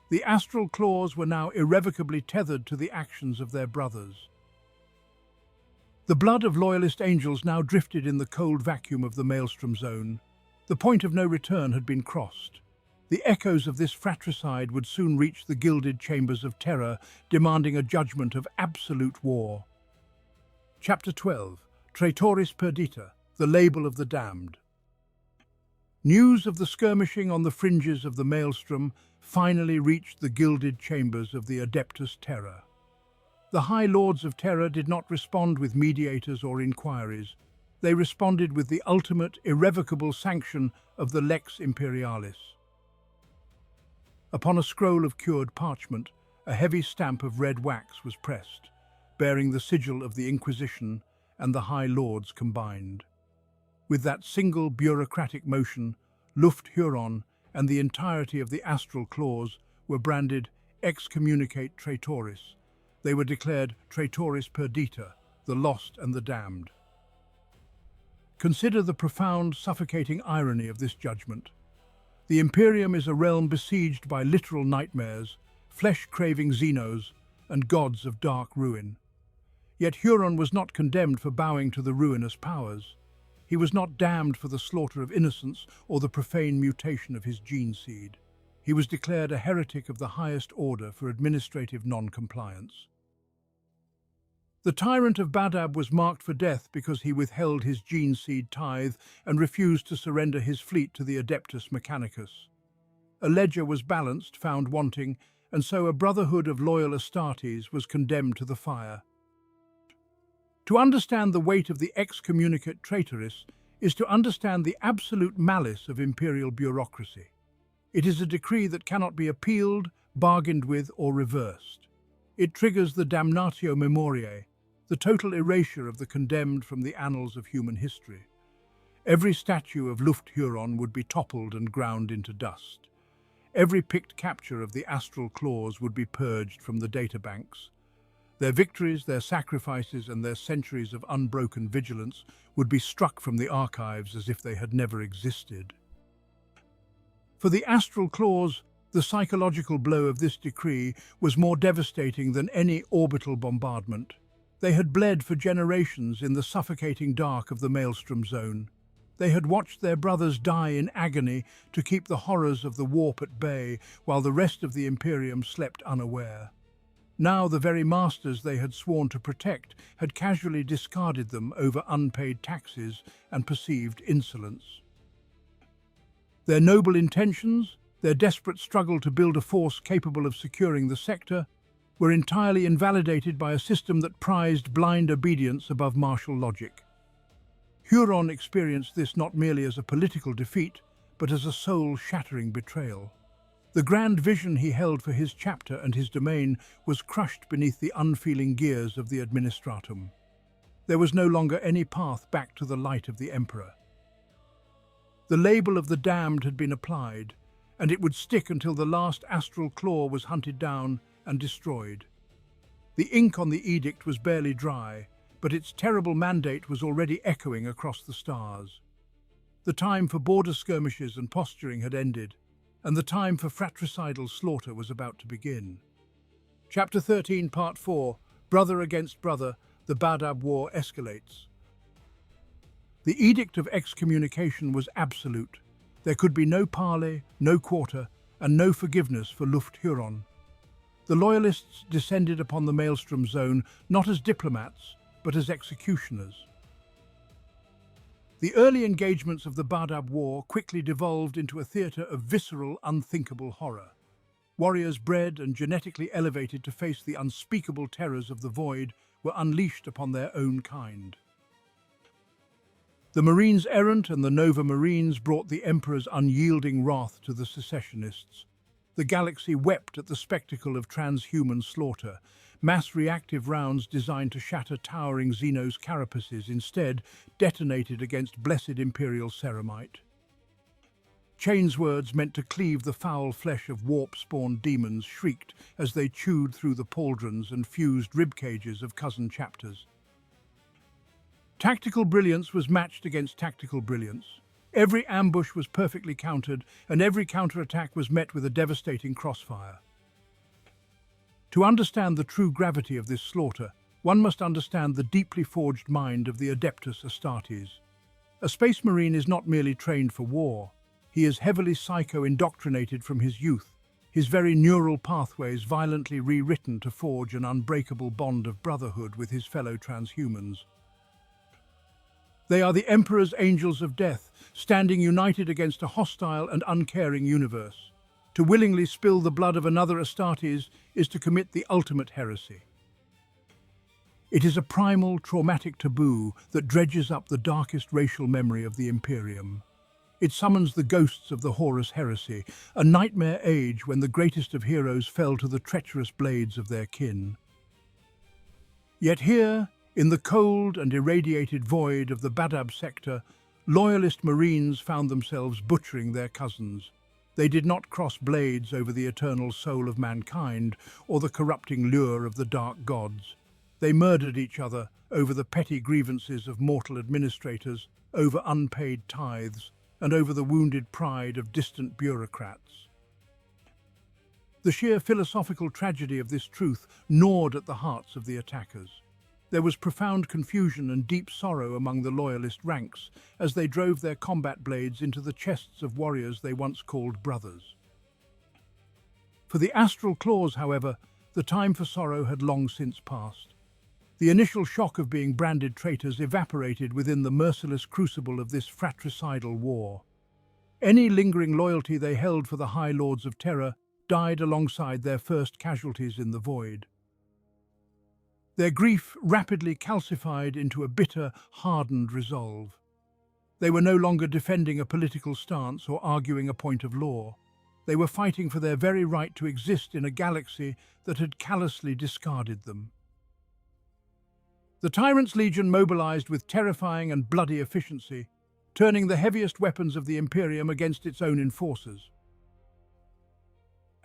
The Astral Claws were now irrevocably tethered to the actions of their brothers. The blood of loyalist angels now drifted in the cold vacuum of the Maelstrom Zone. The point of no return had been crossed. The echoes of this fratricide would soon reach the gilded chambers of Terra, demanding a judgment of absolute war. Chapter 12. Traitoris Perdita, the Label of the Damned. News of the skirmishing on the fringes of the Maelstrom finally reached the gilded chambers of the Adeptus Terra. The High Lords of Terra did not respond with mediators or inquiries. They responded with the ultimate, irrevocable sanction of the Lex Imperialis. Upon a scroll of cured parchment, a heavy stamp of red wax was pressed, bearing the sigil of the Inquisition and the High Lords combined. With that single bureaucratic motion, Lufgt Huron and the entirety of the Astral Claws were branded excommunicate Traitoris. They were declared Traitoris Perdita, the lost and the damned. Consider the profound, suffocating irony of this judgment. The Imperium is a realm besieged by literal nightmares, flesh-craving Xenos, and gods of dark ruin. Yet Huron was not condemned for bowing to the Ruinous Powers. He was not damned for the slaughter of innocents or the profane mutation of his gene seed. He was declared a heretic of the highest order for administrative non-compliance. The Tyrant of Badab was marked for death because he withheld his gene seed tithe and refused to surrender his fleet to the Adeptus Mechanicus. A ledger was balanced, found wanting, and so a brotherhood of loyal Astartes was condemned to the fire. To understand the weight of the excommunicate Traitoris is to understand the absolute malice of imperial bureaucracy. It is a decree that cannot be appealed, bargained with, or reversed. It triggers the damnatio memoriae, the total erasure of the condemned from the annals of human history. Every statue of Lufgt Huron would be toppled and ground into dust. Every picked capture of the Astral Claws would be purged from the databanks. Their victories, their sacrifices, and their centuries of unbroken vigilance would be struck from the archives as if they had never existed. For the Astral Claws, the psychological blow of this decree was more devastating than any orbital bombardment. They had bled for generations in the suffocating dark of the Maelstrom Zone. They had watched their brothers die in agony to keep the horrors of the warp at bay while the rest of the Imperium slept unaware. Now the very masters they had sworn to protect had casually discarded them over unpaid taxes and perceived insolence. Their noble intentions, their desperate struggle to build a force capable of securing the sector, were entirely invalidated by a system that prized blind obedience above martial logic. Huron experienced this not merely as a political defeat, but as a soul-shattering betrayal. The grand vision he held for his chapter and his domain was crushed beneath the unfeeling gears of the Administratum. There was no longer any path back to the light of the Emperor. The label of the damned had been applied, and it would stick until the last Astral Claw was hunted down and destroyed. The ink on the edict was barely dry, but its terrible mandate was already echoing across the stars. The time for border skirmishes and posturing had ended, and the time for fratricidal slaughter was about to begin. Chapter 13, Part 4, Brother Against Brother, the Badab War escalates. The edict of excommunication was absolute. There could be no parley, no quarter, and no forgiveness for Lufgt Huron. The Loyalists descended upon the Maelstrom Zone not as diplomats, but as executioners. The early engagements of the Badab War quickly devolved into a theatre of visceral, unthinkable horror. Warriors bred and genetically elevated to face the unspeakable terrors of the void were unleashed upon their own kind. The Marines Errant and the Nova Marines brought the Emperor's unyielding wrath to the secessionists. The galaxy wept at the spectacle of transhuman slaughter. Mass reactive rounds designed to shatter towering Xenos carapaces instead detonated against blessed Imperial ceramite. Chainswords meant to cleave the foul flesh of warp-spawned demons shrieked as they chewed through the pauldrons and fused ribcages of cousin chapters. Tactical brilliance was matched against tactical brilliance. Every ambush was perfectly countered, and every counterattack was met with a devastating crossfire. To understand the true gravity of this slaughter, one must understand the deeply forged mind of the Adeptus Astartes. A Space Marine is not merely trained for war. He is heavily psycho-indoctrinated from his youth, his very neural pathways violently rewritten to forge an unbreakable bond of brotherhood with his fellow transhumans. They are the Emperor's angels of death, standing united against a hostile and uncaring universe. To willingly spill the blood of another Astartes is to commit the ultimate heresy. It is a primal, traumatic taboo that dredges up the darkest racial memory of the Imperium. It summons the ghosts of the Horus heresy, a nightmare age when the greatest of heroes fell to the treacherous blades of their kin. Yet here, in the cold and irradiated void of the Badab sector, Loyalist Marines found themselves butchering their cousins. They did not cross blades over the eternal soul of mankind or the corrupting lure of the dark gods. They murdered each other over the petty grievances of mortal administrators, over unpaid tithes, and over the wounded pride of distant bureaucrats. The sheer philosophical tragedy of this truth gnawed at the hearts of the attackers. There was profound confusion and deep sorrow among the Loyalist ranks as they drove their combat blades into the chests of warriors they once called brothers. For the Astral Claws, however, the time for sorrow had long since passed. The initial shock of being branded traitors evaporated within the merciless crucible of this fratricidal war. Any lingering loyalty they held for the High Lords of Terra died alongside their first casualties in the void. Their grief rapidly calcified into a bitter, hardened resolve. They were no longer defending a political stance or arguing a point of law. They were fighting for their very right to exist in a galaxy that had callously discarded them. The Tyrant's Legion mobilized with terrifying and bloody efficiency, turning the heaviest weapons of the Imperium against its own enforcers.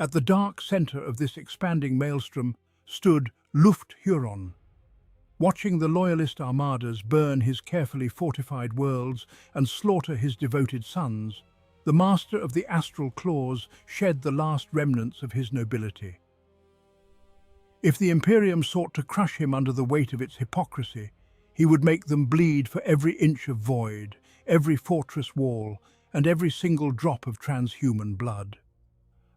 At the dark center of this expanding maelstrom stood Lufgt Huron. Watching the Loyalist armadas burn his carefully fortified worlds and slaughter his devoted sons, the master of the Astral Claws shed the last remnants of his nobility. If the Imperium sought to crush him under the weight of its hypocrisy, he would make them bleed for every inch of void, every fortress wall, and every single drop of transhuman blood.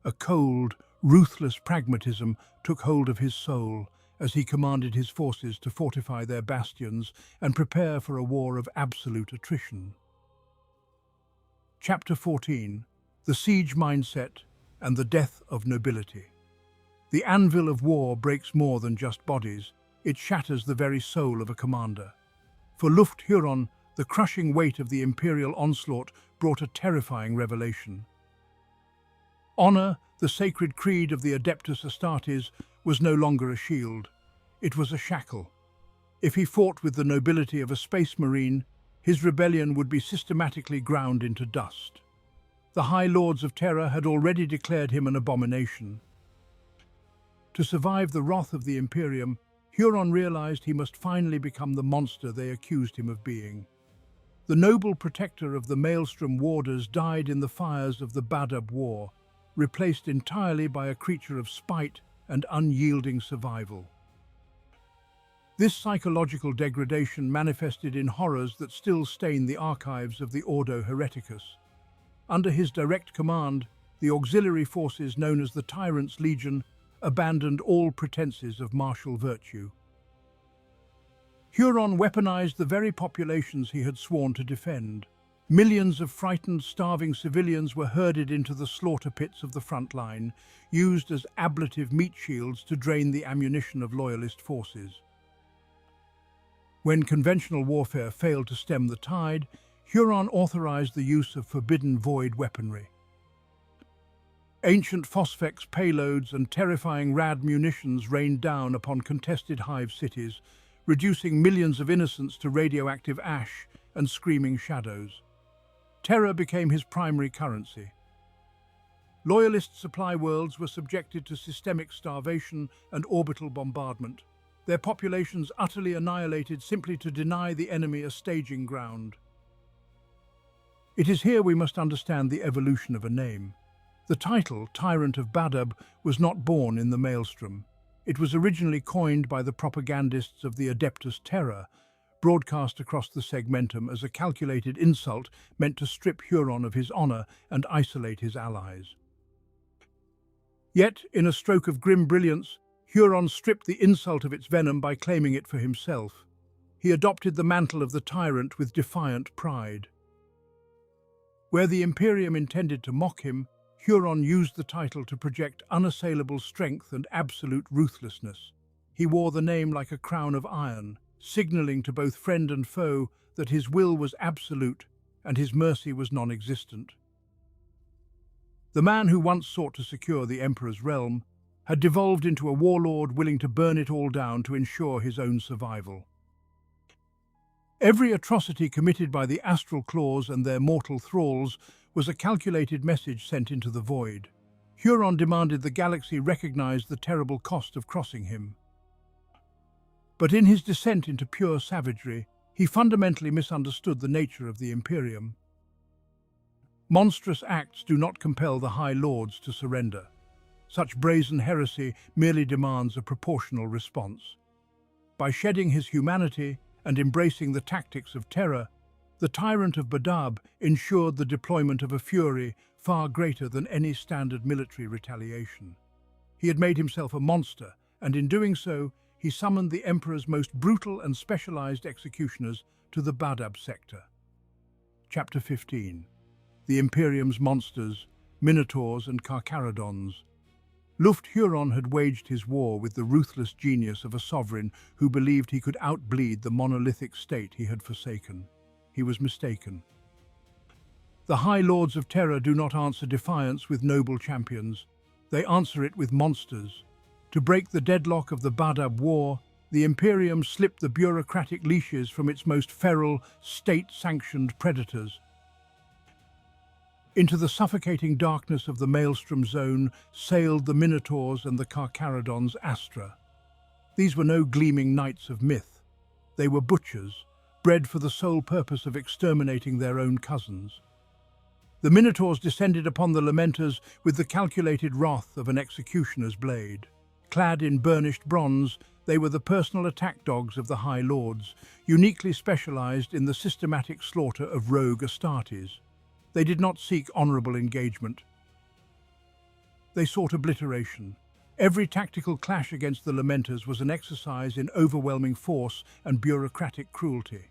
A cold, ruthless pragmatism took hold of his soul as he commanded his forces to fortify their bastions and prepare for a war of absolute attrition. Chapter 14: The Siege Mindset and the Death of Nobility. The anvil of war breaks more than just bodies, it shatters the very soul of a commander. For Lufgt Huron, the crushing weight of the Imperial onslaught brought a terrifying revelation. Honor, the sacred creed of the Adeptus Astartes, was no longer a shield. It was a shackle. If he fought with the nobility of a space marine, his rebellion would be systematically ground into dust. The High Lords of Terra had already declared him an abomination. To survive the wrath of the Imperium, Huron realized he must finally become the monster they accused him of being. The noble protector of the Maelstrom warders died in the fires of the Badab War, replaced entirely by a creature of spite and unyielding survival. This psychological degradation manifested in horrors that still stain the archives of the Ordo Hereticus. Under his direct command, the auxiliary forces known as the Tyrant's Legion abandoned all pretenses of martial virtue. Huron weaponized the very populations he had sworn to defend. Millions of frightened, starving civilians were herded into the slaughter pits of the front line, used as ablative meat shields to drain the ammunition of loyalist forces. When conventional warfare failed to stem the tide, Huron authorized the use of forbidden void weaponry. Ancient phosphex payloads and terrifying rad munitions rained down upon contested hive cities, reducing millions of innocents to radioactive ash and screaming shadows. Terra became his primary currency. Loyalist supply worlds were subjected to systemic starvation and orbital bombardment, their populations utterly annihilated simply to deny the enemy a staging ground. It is here we must understand the evolution of a name. The title, Tyrant of Badab, was not born in the Maelstrom. It was originally coined by the propagandists of the Adeptus Terra, broadcast across the segmentum as a calculated insult meant to strip Huron of his honor and isolate his allies. Yet, in a stroke of grim brilliance, Huron stripped the insult of its venom by claiming it for himself. He adopted the mantle of the tyrant with defiant pride. Where the Imperium intended to mock him, Huron used the title to project unassailable strength and absolute ruthlessness. He wore the name like a crown of iron, signaling to both friend and foe that his will was absolute and his mercy was non-existent. The man who once sought to secure the Emperor's realm had devolved into a warlord willing to burn it all down to ensure his own survival. Every atrocity committed by the Astral Claws and their mortal thralls was a calculated message sent into the void. Huron demanded the galaxy recognize the terrible cost of crossing him. But in his descent into pure savagery, he fundamentally misunderstood the nature of the Imperium. Monstrous acts do not compel the High Lords to surrender. Such brazen heresy merely demands a proportional response. By shedding his humanity and embracing the tactics of terror, the Tyrant of Badab ensured the deployment of a fury far greater than any standard military retaliation. He had made himself a monster, and in doing so, he summoned the Emperor's most brutal and specialized executioners to the Badab sector. Chapter 15. The Imperium's Monsters, Minotaurs and Carcharodons. Lufgt Huron had waged his war with the ruthless genius of a sovereign who believed he could outbleed the monolithic state he had forsaken. He was mistaken. The High Lords of Terra do not answer defiance with noble champions. They answer it with monsters. To break the deadlock of the Badab War, the Imperium slipped the bureaucratic leashes from its most feral, state-sanctioned predators. Into the suffocating darkness of the Maelstrom Zone sailed the Minotaurs and the Carcharodons Astra. These were no gleaming knights of myth. They were butchers, bred for the sole purpose of exterminating their own cousins. The Minotaurs descended upon the Lamenters with the calculated wrath of an executioner's blade. Clad in burnished bronze, they were the personal attack dogs of the High Lords, uniquely specialized in the systematic slaughter of rogue Astartes. They did not seek honorable engagement. They sought obliteration. Every tactical clash against the Lamenters was an exercise in overwhelming force and bureaucratic cruelty.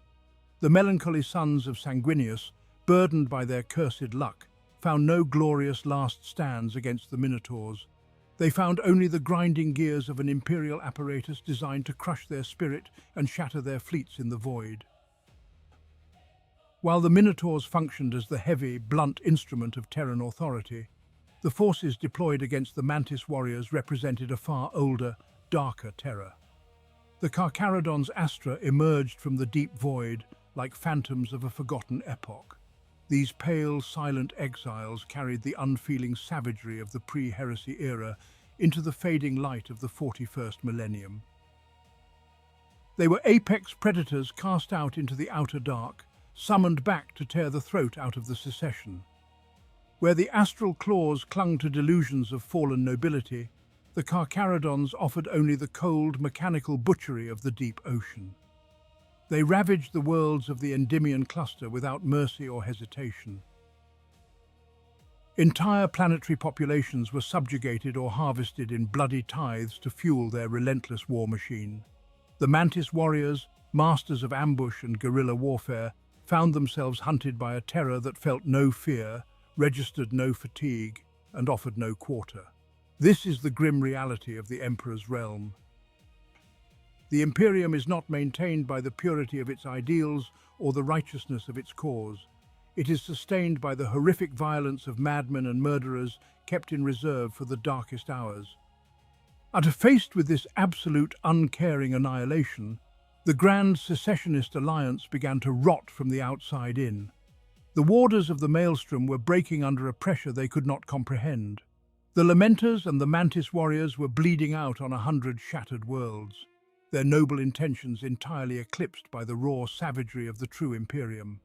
The melancholy sons of Sanguinius, burdened by their cursed luck, found no glorious last stands against the Minotaurs. They found only the grinding gears of an imperial apparatus designed to crush their spirit and shatter their fleets in the void. While the Minotaurs functioned as the heavy, blunt instrument of Terran authority, the forces deployed against the Mantis warriors represented a far older, darker terror. The Carcharodons Astra emerged from the deep void like phantoms of a forgotten epoch. These pale, silent exiles carried the unfeeling savagery of the pre-heresy era into the fading light of the 41st millennium. They were apex predators cast out into the outer dark, summoned back to tear the throat out of the secession. Where the Astral Claws clung to delusions of fallen nobility, the Carcharodons offered only the cold, mechanical butchery of the deep ocean. They ravaged the worlds of the Endymion cluster without mercy or hesitation. Entire planetary populations were subjugated or harvested in bloody tithes to fuel their relentless war machine. The Mantis warriors, masters of ambush and guerrilla warfare, found themselves hunted by a terror that felt no fear, registered no fatigue, and offered no quarter. This is the grim reality of the Emperor's realm. The Imperium is not maintained by the purity of its ideals or the righteousness of its cause. It is sustained by the horrific violence of madmen and murderers kept in reserve for the darkest hours. And faced with this absolute, uncaring annihilation, the Grand Secessionist Alliance began to rot from the outside in. The warders of the Maelstrom were breaking under a pressure they could not comprehend. The Lamenters and the Mantis warriors were bleeding out on 100 shattered worlds, their noble intentions entirely eclipsed by the raw savagery of the true Imperium.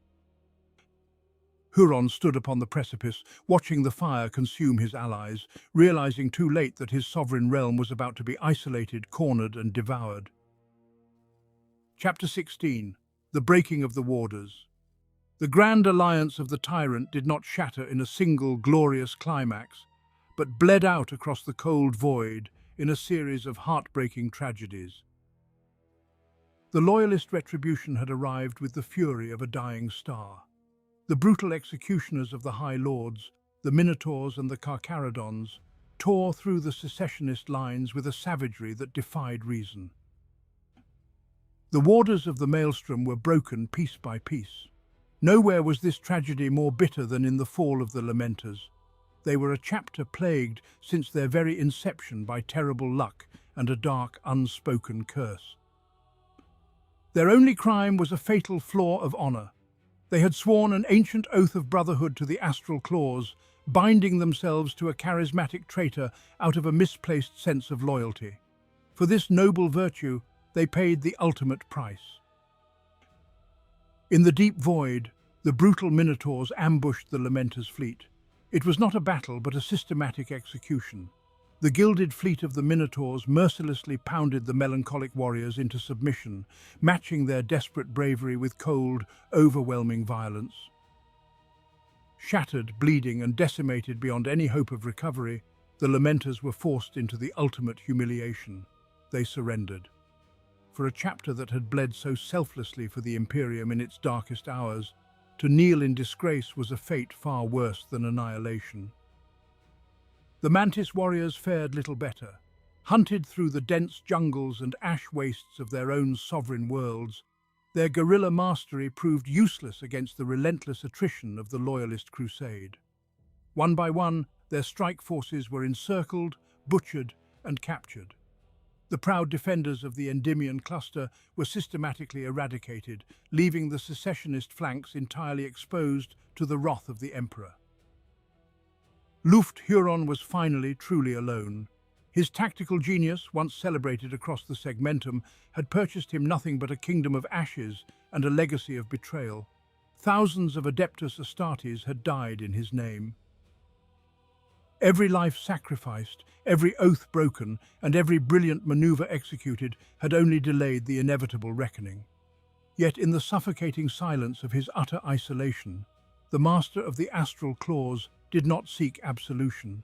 Huron stood upon the precipice, watching the fire consume his allies, realizing too late that his sovereign realm was about to be isolated, cornered, and devoured. Chapter 16. The Breaking of the Warders. The grand alliance of the Tyrant did not shatter in a single glorious climax, but bled out across the cold void in a series of heartbreaking tragedies. The Loyalist retribution had arrived with the fury of a dying star. The brutal executioners of the High Lords, the Minotaurs and the Carcharodons, tore through the secessionist lines with a savagery that defied reason. The warders of the Maelstrom were broken piece by piece. Nowhere was this tragedy more bitter than in the fall of the Lamenters. They were a chapter plagued since their very inception by terrible luck and a dark, unspoken curse. Their only crime was a fatal flaw of honor. They had sworn an ancient oath of brotherhood to the Astral Claws, binding themselves to a charismatic traitor out of a misplaced sense of loyalty. For this noble virtue, they paid the ultimate price. In the deep void, the brutal Minotaurs ambushed the Lamenter's fleet. It was not a battle, but a systematic execution. The gilded fleet of the Minotaurs mercilessly pounded the melancholic warriors into submission, matching their desperate bravery with cold, overwhelming violence. Shattered, bleeding, and decimated beyond any hope of recovery, the Lamenters were forced into the ultimate humiliation. They surrendered. For a chapter that had bled so selflessly for the Imperium in its darkest hours, to kneel in disgrace was a fate far worse than annihilation. The Mantis warriors fared little better. Hunted through the dense jungles and ash wastes of their own sovereign worlds, their guerrilla mastery proved useless against the relentless attrition of the Loyalist crusade. One by one, their strike forces were encircled, butchered, and captured. The proud defenders of the Endymion cluster were systematically eradicated, leaving the secessionist flanks entirely exposed to the wrath of the Emperor. Lufgt Huron was finally truly alone. His tactical genius, once celebrated across the segmentum, had purchased him nothing but a kingdom of ashes and a legacy of betrayal. Thousands of Adeptus Astartes had died in his name. Every life sacrificed, every oath broken, and every brilliant maneuver executed had only delayed the inevitable reckoning. Yet in the suffocating silence of his utter isolation, the master of the Astral Claws did not seek absolution.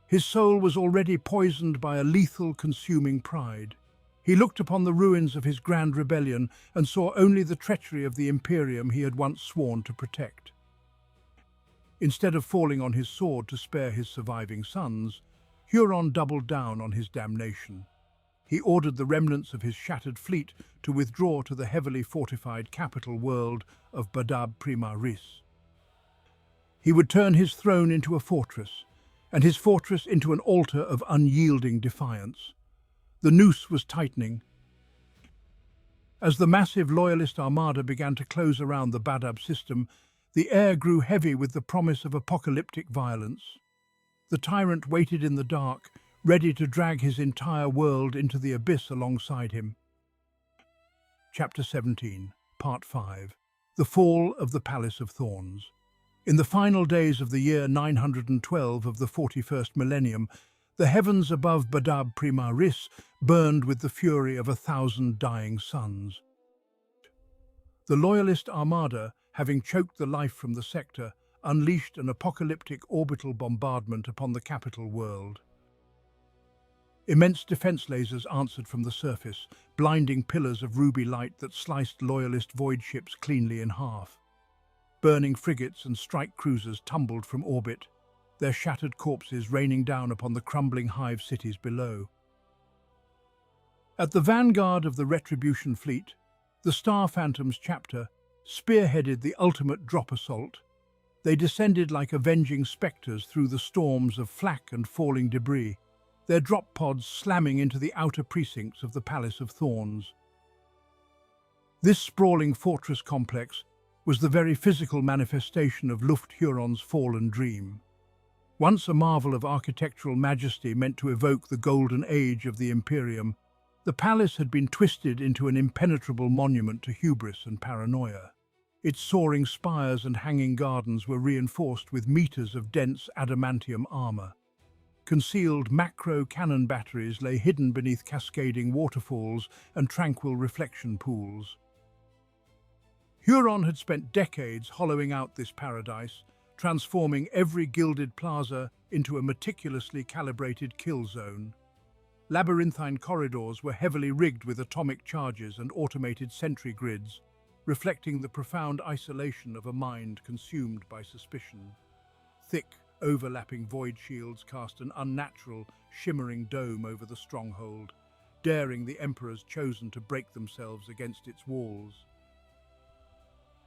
His soul was already poisoned by a lethal, consuming pride. He looked upon the ruins of his grand rebellion and saw only the treachery of the Imperium he had once sworn to protect. Instead of falling on his sword to spare his surviving sons, Huron doubled down on his damnation. He ordered the remnants of his shattered fleet to withdraw to the heavily fortified capital world of Badab War. He would turn his throne into a fortress, and his fortress into an altar of unyielding defiance. The noose was tightening. As the massive Loyalist armada began to close around the Badab system, the air grew heavy with the promise of apocalyptic violence. The Tyrant waited in the dark, ready to drag his entire world into the abyss alongside him. Chapter 17, Part 5. The Fall of the Palace of Thorns. In the final days of the year 912 of the 41st millennium, The heavens above Badab burned with the fury of 1,000 dying suns. The Loyalist armada, having choked the life from the sector, unleashed an apocalyptic orbital bombardment upon the capital world. Immense defense lasers answered from the surface, blinding pillars of ruby light that sliced Loyalist void ships cleanly in half. Burning frigates and strike cruisers tumbled from orbit, their shattered corpses raining down upon the crumbling hive cities below. At the vanguard of the Retribution fleet, the Star Phantoms chapter spearheaded the ultimate drop assault. They descended like avenging spectres through the storms of flak and falling debris, their drop pods slamming into the outer precincts of the Palace of Thorns. This sprawling fortress complex was the very physical manifestation of Lufgt Huron's fallen dream. Once a marvel of architectural majesty meant to evoke the golden age of the Imperium, the palace had been twisted into an impenetrable monument to hubris and paranoia. Its soaring spires and hanging gardens were reinforced with meters of dense adamantium armor. Concealed macro-cannon batteries lay hidden beneath cascading waterfalls and tranquil reflection pools. Huron had spent decades hollowing out this paradise, transforming every gilded plaza into a meticulously calibrated kill zone. Labyrinthine corridors were heavily rigged with atomic charges and automated sentry grids, reflecting the profound isolation of a mind consumed by suspicion. Thick, overlapping void shields cast an unnatural, shimmering dome over the stronghold, daring the emperors chosen to break themselves against its walls.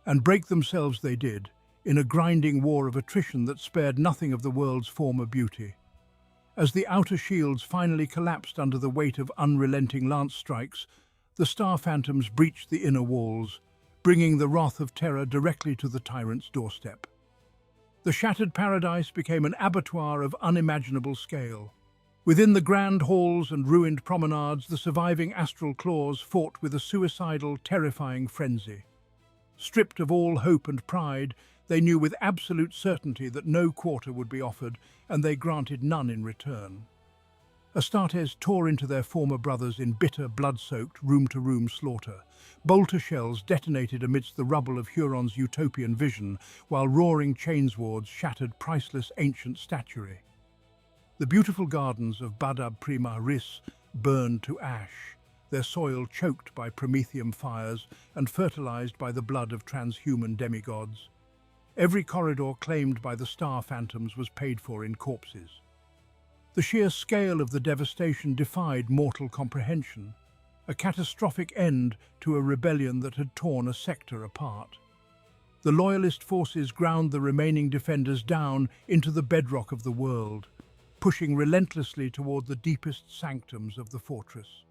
And break themselves they did, in a grinding war of attrition that spared nothing of the world's former beauty. As the outer shields finally collapsed under the weight of unrelenting lance strikes, the Star Phantoms breached the inner walls, bringing the wrath of Terra directly to the Tyrant's doorstep. The shattered paradise became an abattoir of unimaginable scale. Within the grand halls and ruined promenades, the surviving Astral Claws fought with a suicidal, terrifying frenzy. Stripped of all hope and pride, they knew with absolute certainty that no quarter would be offered, and they granted none in return. Astartes tore into their former brothers in bitter, blood-soaked, room-to-room slaughter. Bolter shells detonated amidst the rubble of Huron's utopian vision, while roaring chainswords shattered priceless ancient statuary. The beautiful gardens of Badab burned to ash, their soil choked by promethium fires and fertilized by the blood of transhuman demigods. Every corridor claimed by the Star Phantoms was paid for in corpses. The sheer scale of the devastation defied mortal comprehension, a catastrophic end to a rebellion that had torn a sector apart. The Loyalist forces ground the remaining defenders down into the bedrock of the world, pushing relentlessly toward the deepest sanctums of the fortress.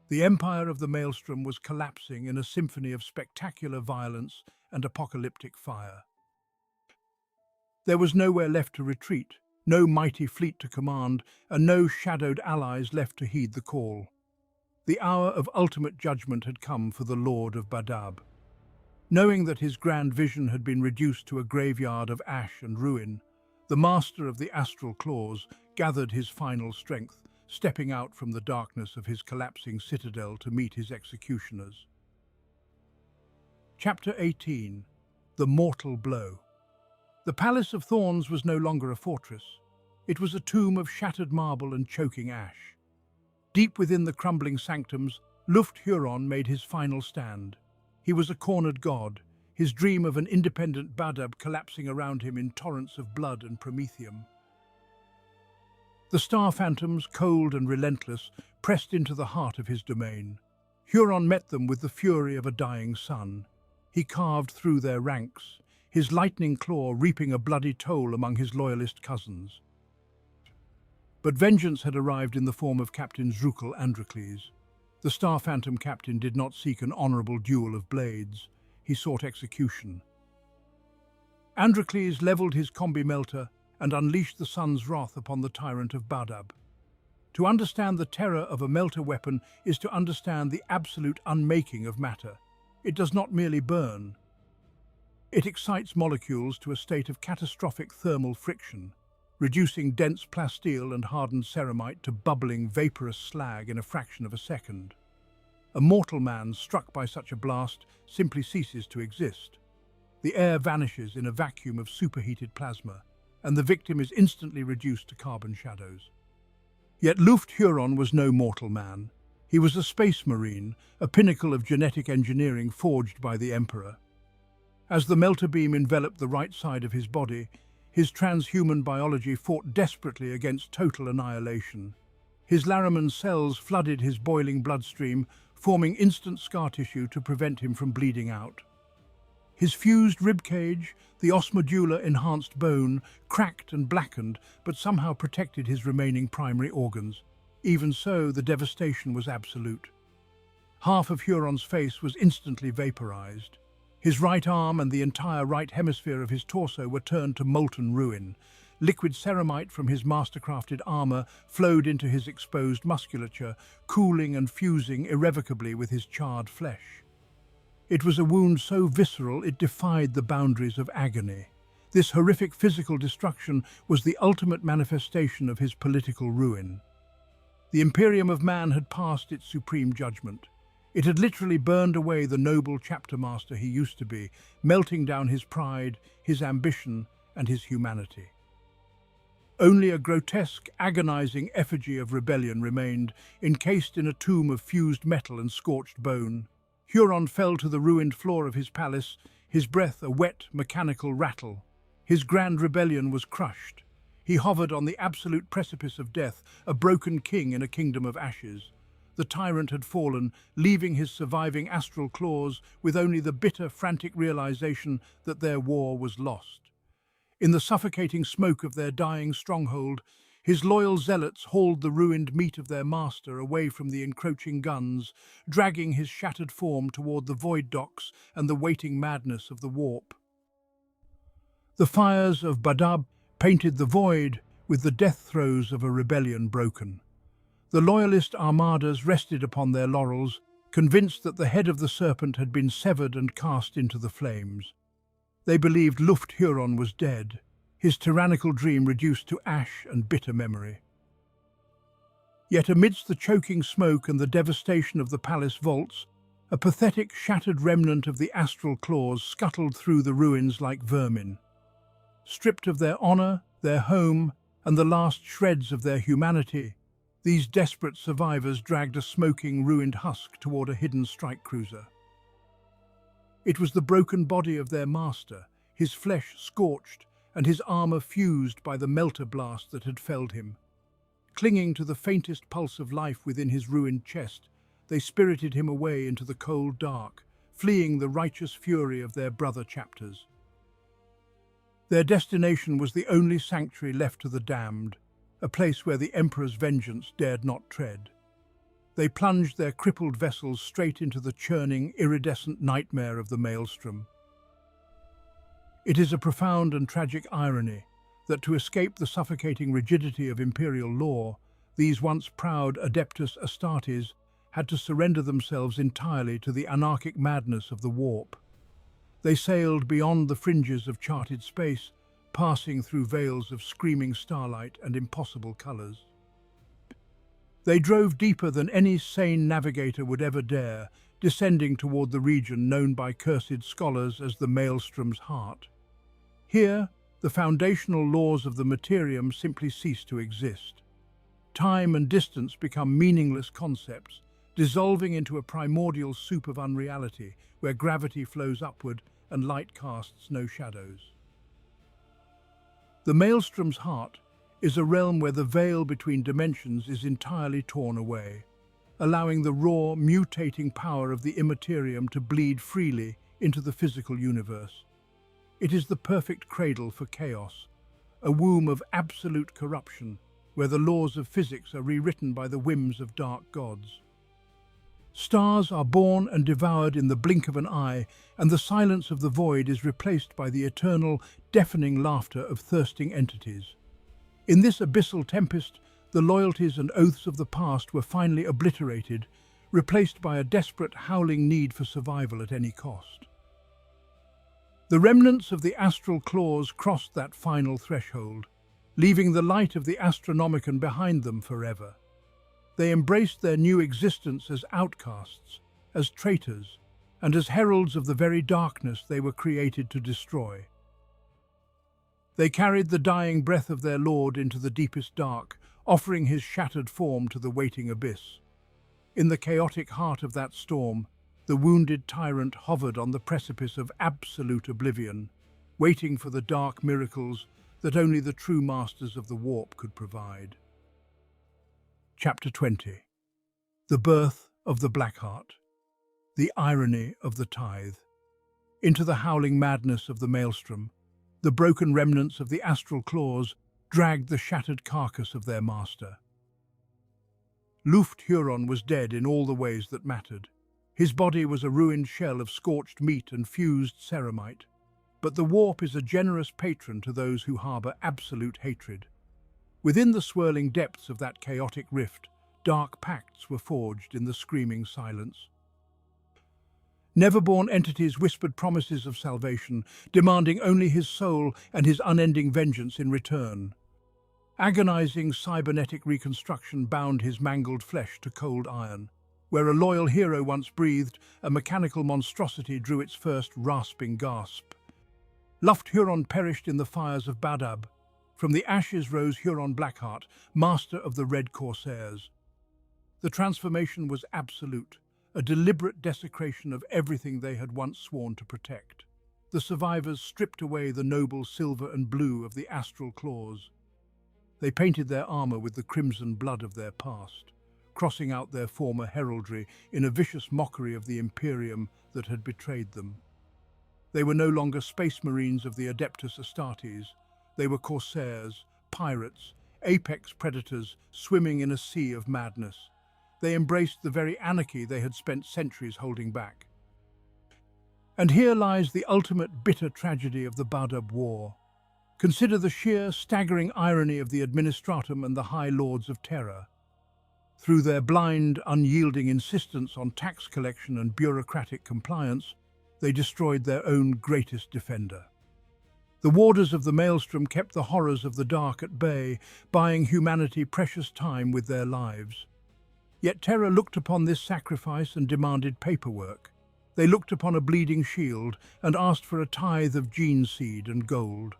The empire of the Maelstrom was collapsing in a symphony of spectacular violence and apocalyptic fire. There was nowhere left to retreat, no mighty fleet to command, and no shadowed allies left to heed the call. The hour of ultimate judgment had come for the Lord of Badab. Knowing that his grand vision had been reduced to a graveyard of ash and ruin, the master of the Astral Claws gathered his final strength, stepping out from the darkness of his collapsing citadel to meet his executioners. Chapter 18. The Mortal Blow. The Palace of Thorns was no longer a fortress. It was a tomb of shattered marble and choking ash. Deep within the crumbling sanctums, Lufgt Huron made his final stand. He was a cornered god, his dream of an independent Badab collapsing around him in torrents of blood and promethium. The Star Phantoms, cold and relentless, pressed into the heart of his domain. Huron met them with the fury of a dying sun. He carved through their ranks, his lightning claw reaping a bloody toll among his Loyalist cousins. But vengeance had arrived in the form of Captain Zrukel Androcles. The Star Phantom captain did not seek an honorable duel of blades. He sought execution. Androcles leveled his combi melter and unleashed the sun's wrath upon the tyrant of Badab. To understand the terror of a melter weapon is to understand the absolute unmaking of matter. It does not merely burn. It excites molecules to a state of catastrophic thermal friction. reducing dense plasteel and hardened ceramite to bubbling, vaporous slag in a fraction of a second. A mortal man struck by such a blast simply ceases to exist. The air vanishes in a vacuum of superheated plasma, and the victim is instantly reduced to carbon shadows. Yet Lufgt Huron was no mortal man. He was a space marine, a pinnacle of genetic engineering forged by the Emperor. As the melter beam enveloped the right side of his body, his transhuman biology fought desperately against total annihilation. His Laraman cells flooded his boiling bloodstream, forming instant scar tissue to prevent him from bleeding out. His fused ribcage, the osmodular enhanced bone, cracked and blackened, but somehow protected his remaining primary organs. Even so, the devastation was absolute. Half of Huron's face was instantly vaporized. His right arm and the entire right hemisphere of his torso were turned to molten ruin. Liquid ceramite from his mastercrafted armor flowed into his exposed musculature, cooling and fusing irrevocably with his charred flesh. It was a wound so visceral it defied the boundaries of agony. This horrific physical destruction was the ultimate manifestation of his political ruin. The Imperium of Man had passed its supreme judgment. It had literally burned away the noble chapter master he used to be, melting down his pride, his ambition, and his humanity. Only a grotesque, agonizing effigy of rebellion remained, encased in a tomb of fused metal and scorched bone. Huron fell to the ruined floor of his palace, his breath a wet, mechanical rattle. His grand rebellion was crushed. He hovered on the absolute precipice of death, a broken king in a kingdom of ashes. The tyrant had fallen, leaving his surviving Astral Claws with only the bitter, frantic realization that their war was lost. In the suffocating smoke of their dying stronghold, his loyal zealots hauled the ruined meat of their master away from the encroaching guns, dragging his shattered form toward the void docks and the waiting madness of the warp. The fires of Badab painted the void with the death throes of a rebellion broken. The loyalist armadas rested upon their laurels, convinced that the head of the serpent had been severed and cast into the flames. They believed Lufgt Huron was dead, his tyrannical dream reduced to ash and bitter memory. Yet amidst the choking smoke and the devastation of the palace vaults, a pathetic, shattered remnant of the Astral Claws scuttled through the ruins like vermin. Stripped of their honor, their home, and the last shreds of their humanity, these desperate survivors dragged a smoking, ruined husk toward a hidden strike cruiser. It was the broken body of their master, his flesh scorched and his armor fused by the melter blast that had felled him. Clinging to the faintest pulse of life within his ruined chest, they spirited him away into the cold dark, fleeing the righteous fury of their brother chapters. Their destination was the only sanctuary left to the damned, a place where the Emperor's vengeance dared not tread. They plunged their crippled vessels straight into the churning, iridescent nightmare of the Maelstrom. It is a profound and tragic irony that to escape the suffocating rigidity of imperial law, these once proud Adeptus Astartes had to surrender themselves entirely to the anarchic madness of the warp. They sailed beyond the fringes of charted space, passing through veils of screaming starlight and impossible colors. They drove deeper than any sane navigator would ever dare, descending toward the region known by cursed scholars as the Maelstrom's heart. Here, the foundational laws of the Imperium simply cease to exist. Time and distance become meaningless concepts, dissolving into a primordial soup of unreality where gravity flows upward and light casts no shadows. The Maelstrom's heart is a realm where the veil between dimensions is entirely torn away, allowing the raw, mutating power of the Imperium to bleed freely into the physical universe. It is the perfect cradle for chaos, a womb of absolute corruption, where the laws of physics are rewritten by the whims of dark gods. Stars are born and devoured in the blink of an eye, and the silence of the void is replaced by the eternal, deafening laughter of thirsting entities. In this abyssal tempest, the loyalties and oaths of the past were finally obliterated, replaced by a desperate, howling need for survival at any cost. The remnants of the Astral Claws crossed that final threshold, leaving the light of the Astronomicon behind them forever. They embraced their new existence as outcasts, as traitors, and as heralds of the very darkness they were created to destroy. They carried the dying breath of their lord into the deepest dark, offering his shattered form to the waiting abyss. In the chaotic heart of that storm, the wounded tyrant hovered on the precipice of absolute oblivion, waiting for the dark miracles that only the true masters of the warp could provide. Chapter 20. The Birth of the Blackheart. The Irony of the Tithe. Into the howling madness of the Maelstrom, the broken remnants of the Astral Claws dragged the shattered carcass of their master. Lufgt Huron was dead in all the ways that mattered. His body was a ruined shell of scorched meat and fused ceramite. But the warp is a generous patron to those who harbour absolute hatred. Within the swirling depths of that chaotic rift, dark pacts were forged in the screaming silence. Never-born entities whispered promises of salvation, demanding only his soul and his unending vengeance in return. Agonizing cybernetic reconstruction bound his mangled flesh to cold iron. Where a loyal hero once breathed, a mechanical monstrosity drew its first rasping gasp. Lufgt Huron perished in the fires of Badab. From the ashes rose Huron Blackheart, master of the Red Corsairs. The transformation was absolute, a deliberate desecration of everything they had once sworn to protect. The survivors stripped away the noble silver and blue of the Astral Claws. They painted their armor with the crimson blood of their past, crossing out their former heraldry in a vicious mockery of the Imperium that had betrayed them. They were no longer space marines of the Adeptus Astartes. They were corsairs, pirates, apex predators swimming in a sea of madness. They embraced the very anarchy they had spent centuries holding back. And here lies the ultimate bitter tragedy of the Badab War. Consider the sheer, staggering irony of the Administratum and the High Lords of Terra. Through their blind, unyielding insistence on tax collection and bureaucratic compliance, they destroyed their own greatest defender. The warders of the Maelstrom kept the horrors of the dark at bay, buying humanity precious time with their lives. Yet Terra looked upon this sacrifice and demanded paperwork. They looked upon a bleeding shield and asked for a tithe of gene seed and gold.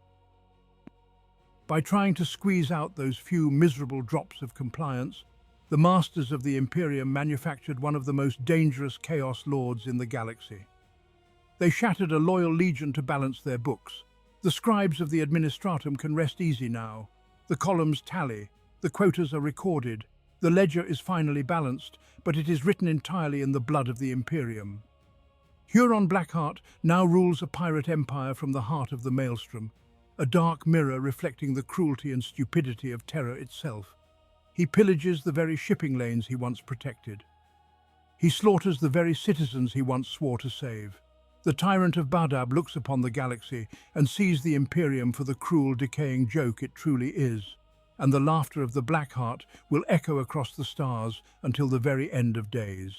By trying to squeeze out those few miserable drops of compliance, the masters of the Imperium manufactured one of the most dangerous chaos lords in the galaxy. They shattered a loyal legion to balance their books. The scribes of the Administratum can rest easy now. The columns tally, the quotas are recorded, the ledger is finally balanced, but it is written entirely in the blood of the Imperium. Huron Blackheart now rules a pirate empire from the heart of the Maelstrom, a dark mirror reflecting the cruelty and stupidity of Terra itself. He pillages the very shipping lanes he once protected. He slaughters the very citizens he once swore to save. The Tyrant of Badab looks upon the galaxy and sees the Imperium for the cruel, decaying joke it truly is, and the laughter of the Blackheart will echo across the stars until the very end of days.